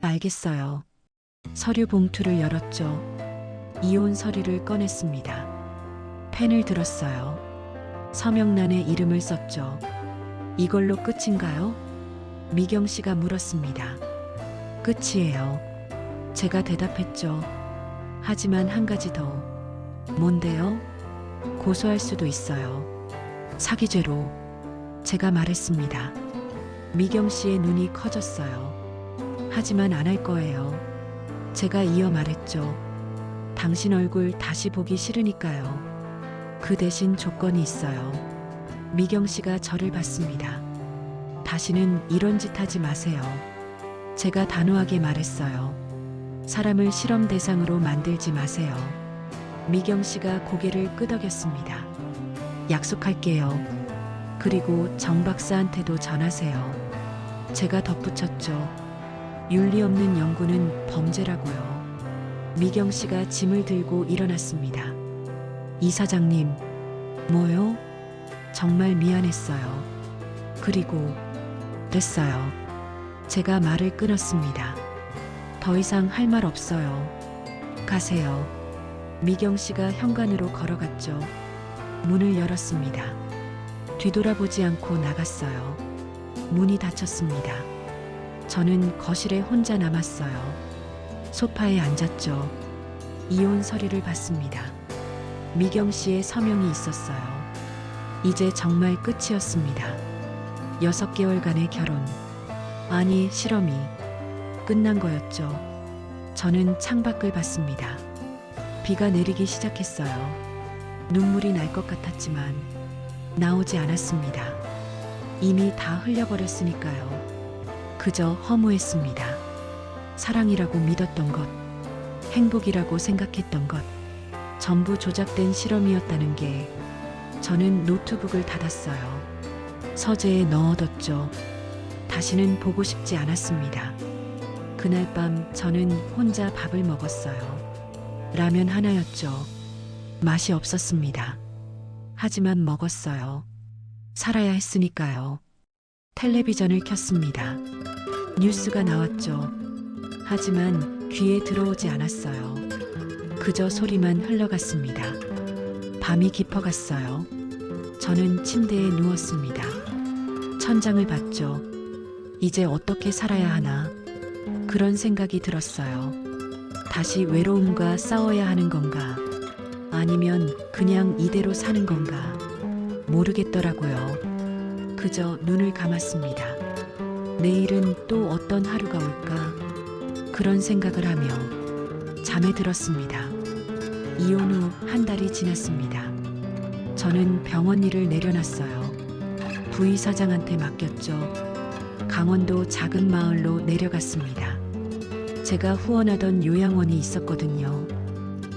알겠어요. 서류 봉투를 열었죠. 이혼 서류를 꺼냈습니다. 펜을 들었어요. 서명란에 이름을 썼죠. 이걸로 끝인가요? 미경 씨가 물었습니다. 끝이에요. 제가 대답했죠. 하지만 한 가지 더. 뭔데요? 고소할 수도 있어요. 사기죄로. 제가 말했습니다. 미경 씨의 눈이 커졌어요. 하지만 안 할 거예요. 제가 이어 말했죠. 당신 얼굴 다시 보기 싫으니까요. 그 대신 조건이 있어요. 미경 씨가 저를 봤습니다. 다시는 이런 짓 하지 마세요. 제가 단호하게 말했어요. 사람을 실험 대상으로 만들지 마세요. 미경 씨가 고개를 끄덕였습니다. 약속할게요. 그리고 정 박사한테도 전하세요. 제가 덧붙였죠. 윤리 없는 연구는 범죄라고요. 미경 씨가 짐을 들고 일어났습니다. 이사장님, 뭐요? 정말 미안했어요. 그리고 됐어요. 제가 말을 끊었습니다. 더 이상 할 말 없어요. 가세요. 미경 씨가 현관으로 걸어갔죠. 문을 열었습니다. 뒤돌아보지 않고 나갔어요. 문이 닫혔습니다. 저는 거실에 혼자 남았어요. 소파에 앉았죠. 이혼 서류를 봤습니다. 미경 씨의 서명이 있었어요. 이제 정말 끝이었습니다. 6개월간의 결혼. 아니, 실험이 끝난 거였죠. 저는 창밖을 봤습니다. 비가 내리기 시작했어요. 눈물이 날 것 같았지만 나오지 않았습니다. 이미 다 흘려버렸으니까요. 그저 허무했습니다. 사랑이라고 믿었던 것, 행복이라고 생각했던 것, 전부 조작된 실험이었다는 게. 저는 노트북을 닫았어요. 서재에 넣어뒀죠. 다시는 보고 싶지 않았습니다. 그날 밤 저는 혼자 밥을 먹었어요. 라면 하나였죠. 맛이 없었습니다. 하지만 먹었어요. 살아야 했으니까요. 텔레비전을 켰습니다. 뉴스가 나왔죠. 하지만 귀에 들어오지 않았어요. 그저 소리만 흘러갔습니다. 밤이 깊어갔어요. 저는 침대에 누웠습니다. 천장을 봤죠. 이제 어떻게 살아야 하나? 그런 생각이 들었어요. 다시 외로움과 싸워야 하는 건가? 아니면 그냥 이대로 사는 건가? 모르겠더라고요. 그저 눈을 감았습니다. 내일은 또 어떤 하루가 올까? 그런 생각을 하며 잠에 들었습니다. 이혼 후 한 달이 지났습니다. 저는 병원 일을 내려놨어요. 부의사장한테 맡겼죠. 강원도 작은 마을로 내려갔습니다. 제가 후원하던 요양원이 있었거든요.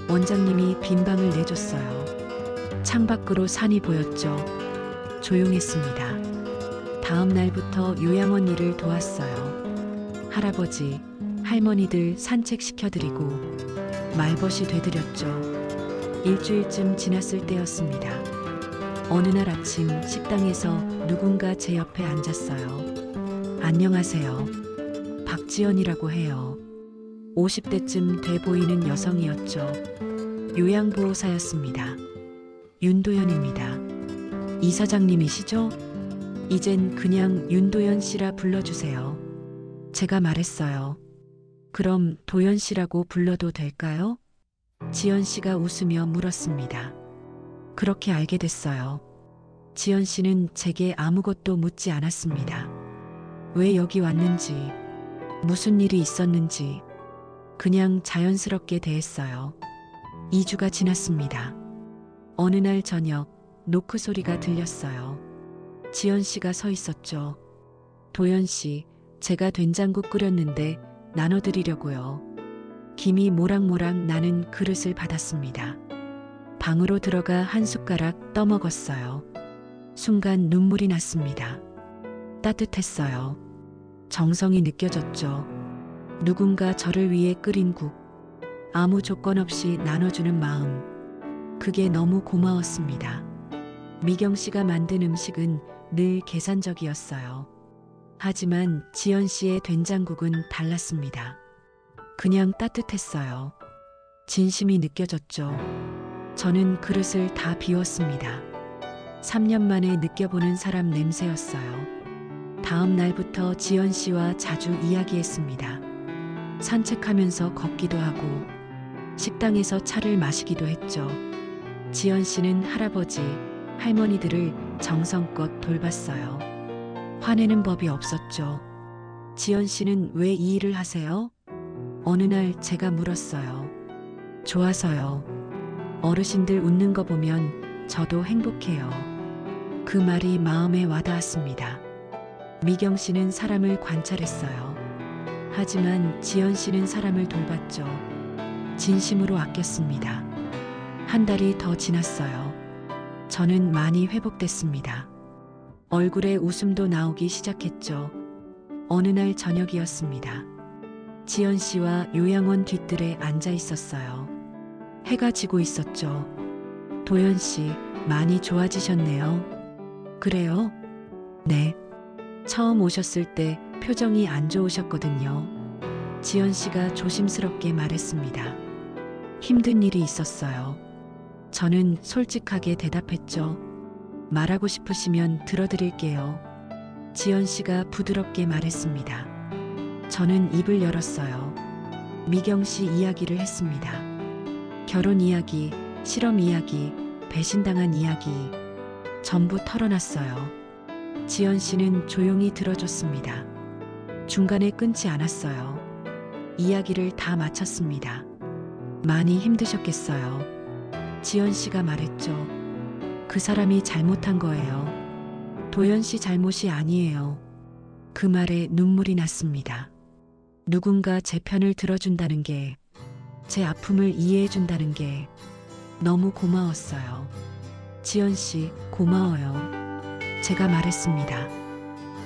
원장님이 빈 방을 내줬어요. 창밖으로 산이 보였죠. 조용했습니다. 다음 날부터 요양원 일을 도왔어요. 할아버지, 할머니들 산책시켜드리고 말벗이 되드렸죠. 일주일쯤 지났을 때였습니다. 어느 날 아침 식당에서 누군가 제 옆에 앉았어요. 안녕하세요. 박지연이라고 해요. 50대쯤 돼 보이는 여성이었죠. 요양보호사였습니다. 윤도현입니다. 이사장님이시죠? 이젠 그냥 윤도현 씨라 불러주세요. 제가 말했어요. 그럼 도현 씨라고 불러도 될까요? 지연 씨가 웃으며 물었습니다. 그렇게 알게 됐어요. 지연 씨는 제게 아무것도 묻지 않았습니다. 왜 여기 왔는지, 무슨 일이 있었는지, 그냥 자연스럽게 대했어요. 2주가 지났습니다. 어느 날 저녁 노크 소리가 들렸어요. 지연 씨가 서 있었죠. 도연 씨, 제가 된장국 끓였는데 나눠드리려고요. 김이 모락모락 나는 그릇을 받았습니다. 방으로 들어가 한 숟가락 떠먹었어요. 순간 눈물이 났습니다. 따뜻했어요. 정성이 느껴졌죠. 누군가 저를 위해 끓인 국, 아무 조건 없이 나눠주는 마음, 그게 너무 고마웠습니다. 미경 씨가 만든 음식은 늘 계산적이었어요. 하지만 지연 씨의 된장국은 달랐습니다. 그냥 따뜻했어요. 진심이 느껴졌죠. 저는 그릇을 다 비웠습니다. 3년 만에 느껴보는 사람 냄새였어요. 다음 날부터 지연 씨와 자주 이야기했습니다. 산책하면서 걷기도 하고 식당에서 차를 마시기도 했죠. 지연 씨는 할아버지, 할머니들을 정성껏 돌봤어요. 화내는 법이 없었죠. 지연 씨는 왜 이 일을 하세요? 어느 날 제가 물었어요. 좋아서요. 어르신들 웃는 거 보면 저도 행복해요. 그 말이 마음에 와닿았습니다. 미경 씨는 사람을 관찰했어요. 하지만 지연 씨는 사람을 돌봤죠. 진심으로 아꼈습니다. 한 달이 더 지났어요. 저는 많이 회복됐습니다. 얼굴에 웃음도 나오기 시작했죠. 어느 날 저녁이었습니다. 지연 씨와 요양원 뒷뜰에 앉아 있었어요. 해가 지고 있었죠. 도연 씨, 많이 좋아지셨네요. 그래요? 네. 처음 오셨을 때 표정이 안 좋으셨거든요. 지연 씨가 조심스럽게 말했습니다. 힘든 일이 있었어요. 저는 솔직하게 대답했죠. 말하고 싶으시면 들어드릴게요. 지연 씨가 부드럽게 말했습니다. 저는 입을 열었어요. 미경 씨 이야기를 했습니다. 결혼 이야기, 실험 이야기, 배신당한 이야기, 전부 털어놨어요. 지연 씨는 조용히 들어줬습니다. 중간에 끊지 않았어요. 이야기를 다 마쳤습니다. 많이 힘드셨겠어요. 지연 씨가 말했죠. 그 사람이 잘못한 거예요. 도연 씨 잘못이 아니에요. 그 말에 눈물이 났습니다. 누군가 제 편을 들어준다는 게, 제 아픔을 이해해준다는 게 너무 고마웠어요. 지연 씨, 고마워요. 제가 말했습니다.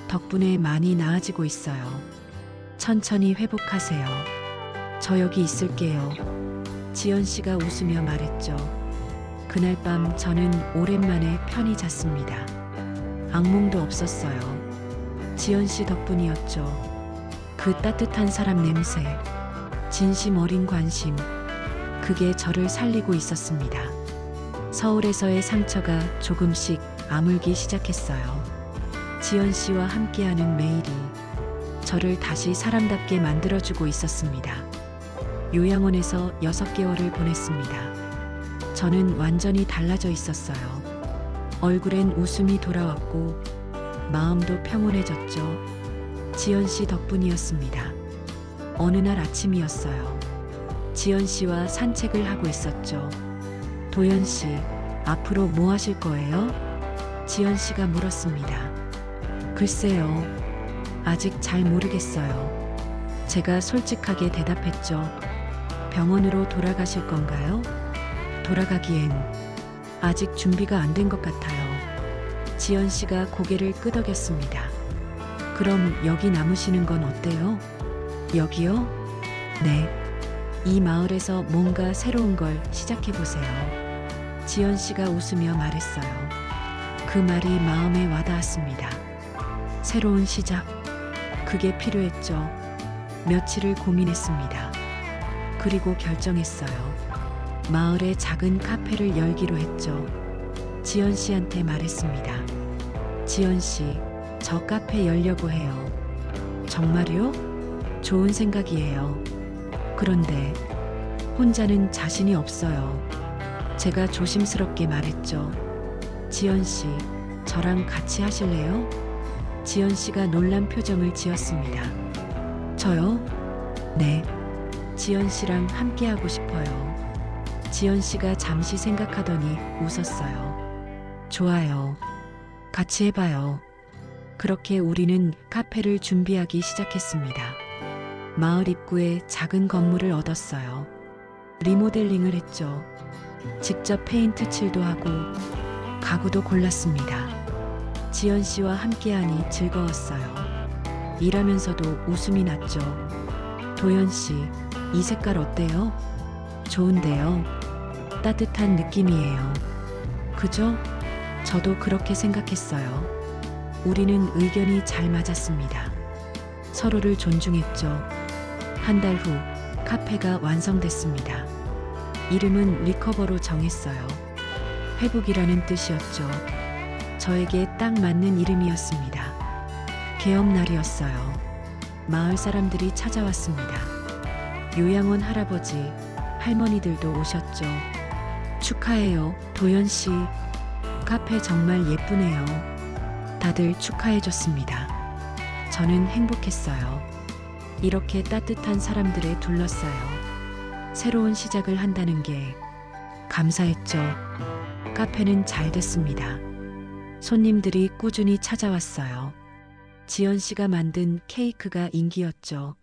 덕분에 많이 나아지고 있어요. 천천히 회복하세요. 저 여기 있을게요. 지연 씨가 웃으며 말했죠. 그날 밤 저는 오랜만에 편히 잤습니다. 악몽도 없었어요. 지연 씨 덕분이었죠. 그 따뜻한 사람 냄새, 진심 어린 관심, 그게 저를 살리고 있었습니다. 서울에서의 상처가 조금씩 아물기 시작했어요. 지연 씨와 함께하는 매일이 저를 다시 사람답게 만들어주고 있었습니다. 요양원에서 6개월을 보냈습니다. 저는 완전히 달라져 있었어요. 얼굴엔 웃음이 돌아왔고 마음도 평온해졌죠. 지연 씨 덕분이었습니다. 어느 날 아침이었어요. 지연 씨와 산책을 하고 있었죠. 도연 씨, 앞으로 뭐 하실 거예요? 지연 씨가 물었습니다. 글쎄요. 아직 잘 모르겠어요. 제가 솔직하게 대답했죠. 병원으로 돌아가실 건가요? 돌아가기엔 아직 준비가 안 된 것 같아요. 지연 씨가 고개를 끄덕였습니다. 그럼 여기 남으시는 건 어때요? 여기요? 네. 이 마을에서 뭔가 새로운 걸 시작해보세요. 지연 씨가 웃으며 말했어요. 그 말이 마음에 와닿았습니다. 새로운 시작. 그게 필요했죠. 며칠을 고민했습니다. 그리고 결정했어요. 마을에 작은 카페를 열기로 했죠. 지연 씨한테 말했습니다. 지연 씨, 저 카페 열려고 해요. 정말요? 좋은 생각이에요. 그런데 혼자는 자신이 없어요. 제가 조심스럽게 말했죠. 지연 씨, 저랑 같이 하실래요? 지연 씨가 놀란 표정을 지었습니다. 저요? 네. 지연 씨랑 함께 하고 싶어요. 지연 씨가 잠시 생각하더니 웃었어요. 좋아요. 같이 해봐요. 그렇게 우리는 카페를 준비하기 시작했습니다. 마을 입구에 작은 건물을 얻었어요. 리모델링을 했죠. 직접 페인트 칠도 하고 가구도 골랐습니다. 지연 씨와 함께하니 즐거웠어요. 일하면서도 웃음이 났죠. 도연 씨, 이 색깔 어때요? 좋은데요. 따뜻한 느낌이에요. 그죠? 저도 그렇게 생각했어요. 우리는 의견이 잘 맞았습니다. 서로를 존중했죠. 한 달 후 카페가 완성됐습니다. 이름은 리커버로 정했어요. 회복이라는 뜻이었죠. 저에게 딱 맞는 이름이었습니다. 개업날이었어요. 마을 사람들이 찾아왔습니다. 요양원 할아버지, 할머니들도 오셨죠. 축하해요, 도연 씨. 카페 정말 예쁘네요. 다들 축하해줬습니다. 저는 행복했어요. 이렇게 따뜻한 사람들에 둘러싸여 새로운 시작을 한다는 게 감사했죠. 카페는 잘 됐습니다. 손님들이 꾸준히 찾아왔어요. 지연 씨가 만든 케이크가 인기였죠.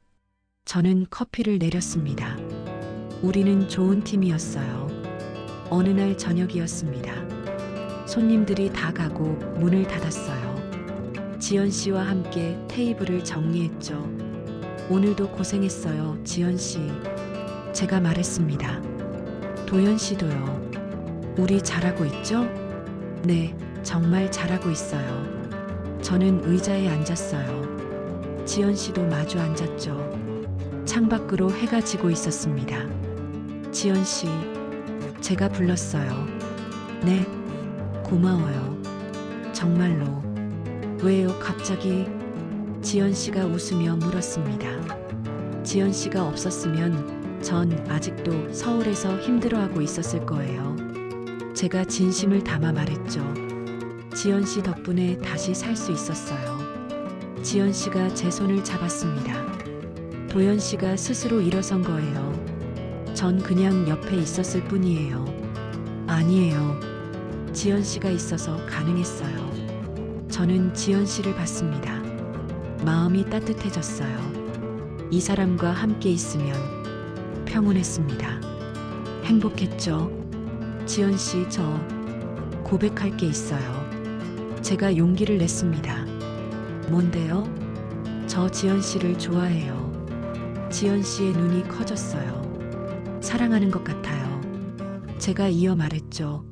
저는 커피를 내렸습니다. 우리는 좋은 팀이었어요. 어느 날 저녁이었습니다. 손님들이 다 가고 문을 닫았어요. 지연 씨와 함께 테이블을 정리했죠. 오늘도 고생했어요, 지연 씨. 제가 말했습니다. 도연 씨도요. 우리 잘하고 있죠? 네, 정말 잘하고 있어요. 저는 의자에 앉았어요. 지연 씨도 마주 앉았죠. 창밖으로 해가 지고 있었습니다. 지연 씨, 제가 불렀어요. 네, 고마워요. 정말로. 왜요, 갑자기? 지연 씨가 웃으며 물었습니다. 지연 씨가 없었으면 전 아직도 서울에서 힘들어하고 있었을 거예요. 제가 진심을 담아 말했죠. 지연 씨 덕분에 다시 살 수 있었어요. 지연 씨가 제 손을 잡았습니다. 도연 씨가 스스로 일어선 거예요. 전 그냥 옆에 있었을 뿐이에요. 아니에요. 지연 씨가 있어서 가능했어요. 저는 지연 씨를 봤습니다. 마음이 따뜻해졌어요. 이 사람과 함께 있으면 평온했습니다. 행복했죠. 지연 씨, 저 고백할 게 있어요. 제가 용기를 냈습니다. 뭔데요? 저 지연 씨를 좋아해요. 지연 씨의 눈이 커졌어요. 사랑하는 것 같아요. 제가 이어 말했죠.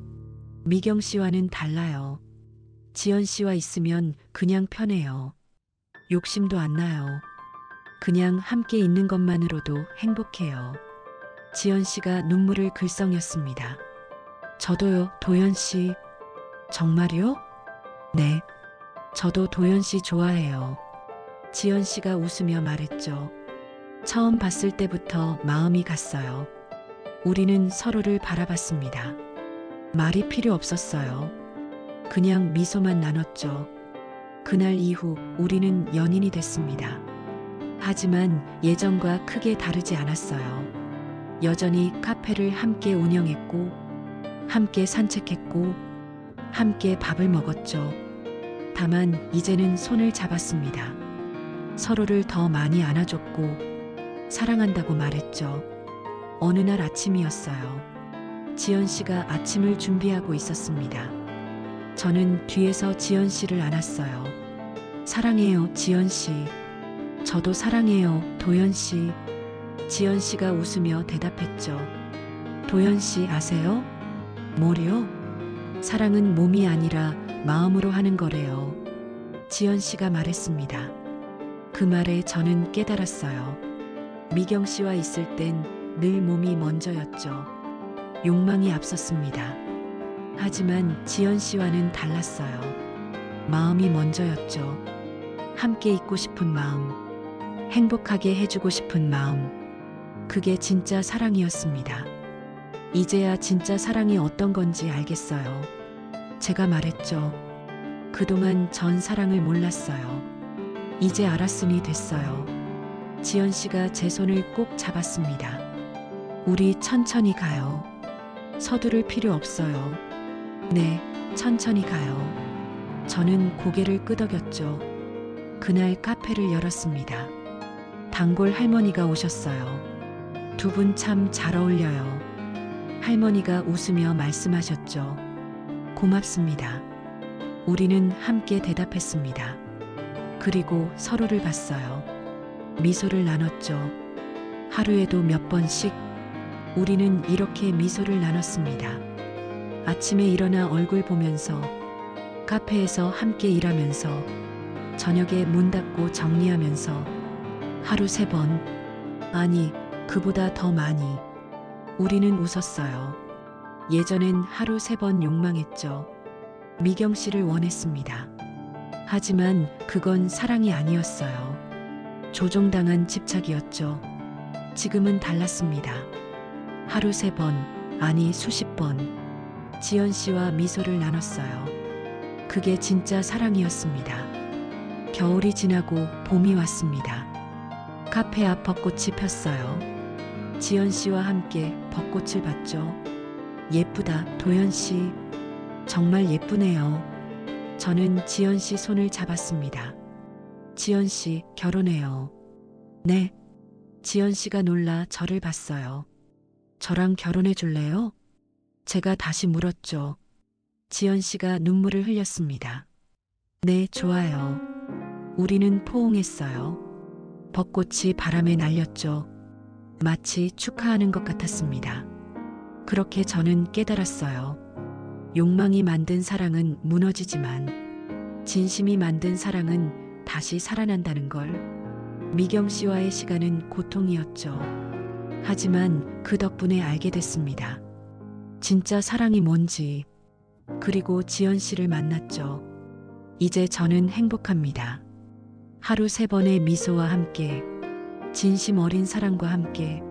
미경 씨와는 달라요. 지연 씨와 있으면 그냥 편해요. 욕심도 안 나요. 그냥 함께 있는 것만으로도 행복해요. 지연 씨가 눈물을 글썽였습니다. 저도요, 도연 씨. 정말요? 네. 저도 도연 씨 좋아해요. 지연 씨가 웃으며 말했죠. 처음 봤을 때부터 마음이 갔어요. 우리는 서로를 바라봤습니다. 말이 필요 없었어요. 그냥 미소만 나눴죠. 그날 이후 우리는 연인이 됐습니다. 하지만 예전과 크게 다르지 않았어요. 여전히 카페를 함께 운영했고, 함께 산책했고, 함께 밥을 먹었죠. 다만 이제는 손을 잡았습니다. 서로를 더 많이 안아줬고, 사랑한다고 말했죠. 어느 날 아침이었어요. 지연 씨가 아침을 준비하고 있었습니다. 저는 뒤에서 지연 씨를 안았어요. 사랑해요, 지연 씨. 저도 사랑해요, 도연 씨. 지연 씨가 웃으며 대답했죠. 도연 씨 아세요? 뭐요? 사랑은 몸이 아니라 마음으로 하는 거래요. 지연 씨가 말했습니다. 그 말에 저는 깨달았어요. 미경 씨와 있을 땐 늘 몸이 먼저였죠. 욕망이 앞섰습니다. 하지만 지연 씨와는 달랐어요. 마음이 먼저였죠. 함께 있고 싶은 마음, 행복하게 해주고 싶은 마음. 그게 진짜 사랑이었습니다. 이제야 진짜 사랑이 어떤 건지 알겠어요. 제가 말했죠. 그동안 전 사랑을 몰랐어요. 이제 알았으니 됐어요. 지연 씨가 제 손을 꼭 잡았습니다. 우리 천천히 가요. 서두를 필요 없어요. 네, 천천히 가요. 저는 고개를 끄덕였죠. 그날 카페를 열었습니다. 단골 할머니가 오셨어요. 두 분 참 잘 어울려요. 할머니가 웃으며 말씀하셨죠. 고맙습니다. 우리는 함께 대답했습니다. 그리고 서로를 봤어요. 미소를 나눴죠. 하루에도 몇 번씩 우리는 이렇게 미소를 나눴습니다. 아침에 일어나 얼굴 보면서, 카페에서 함께 일하면서, 저녁에 문 닫고 정리하면서 하루 3번, 아니, 그보다 더 많이 우리는 웃었어요. 예전엔 하루 3번 욕망했죠. 미경 씨를 원했습니다. 하지만 그건 사랑이 아니었어요. 조종당한 집착이었죠. 지금은 달랐습니다. 하루 3번, 아니 수십 번, 지연 씨와 미소를 나눴어요. 그게 진짜 사랑이었습니다. 겨울이 지나고 봄이 왔습니다. 카페 앞 벚꽃이 폈어요. 지연 씨와 함께 벚꽃을 봤죠. 예쁘다, 도연 씨. 정말 예쁘네요. 저는 지연 씨 손을 잡았습니다. 지연 씨, 결혼해요. 네. 지연 씨가 놀라 저를 봤어요. 저랑 결혼해 줄래요? 제가 다시 물었죠. 지연 씨가 눈물을 흘렸습니다. 네, 좋아요. 우리는 포옹했어요. 벚꽃이 바람에 날렸죠. 마치 축하하는 것 같았습니다. 그렇게 저는 깨달았어요. 욕망이 만든 사랑은 무너지지만 진심이 만든 사랑은 다시 살아난다는 걸. 미경 씨와의 시간은 고통이었죠. 하지만 그 덕분에 알게 됐습니다. 진짜 사랑이 뭔지. 그리고 지연 씨를 만났죠. 이제 저는 행복합니다. 하루 3번의 미소와 함께, 진심 어린 사랑과 함께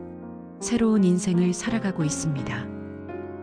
새로운 인생을 살아가고 있습니다.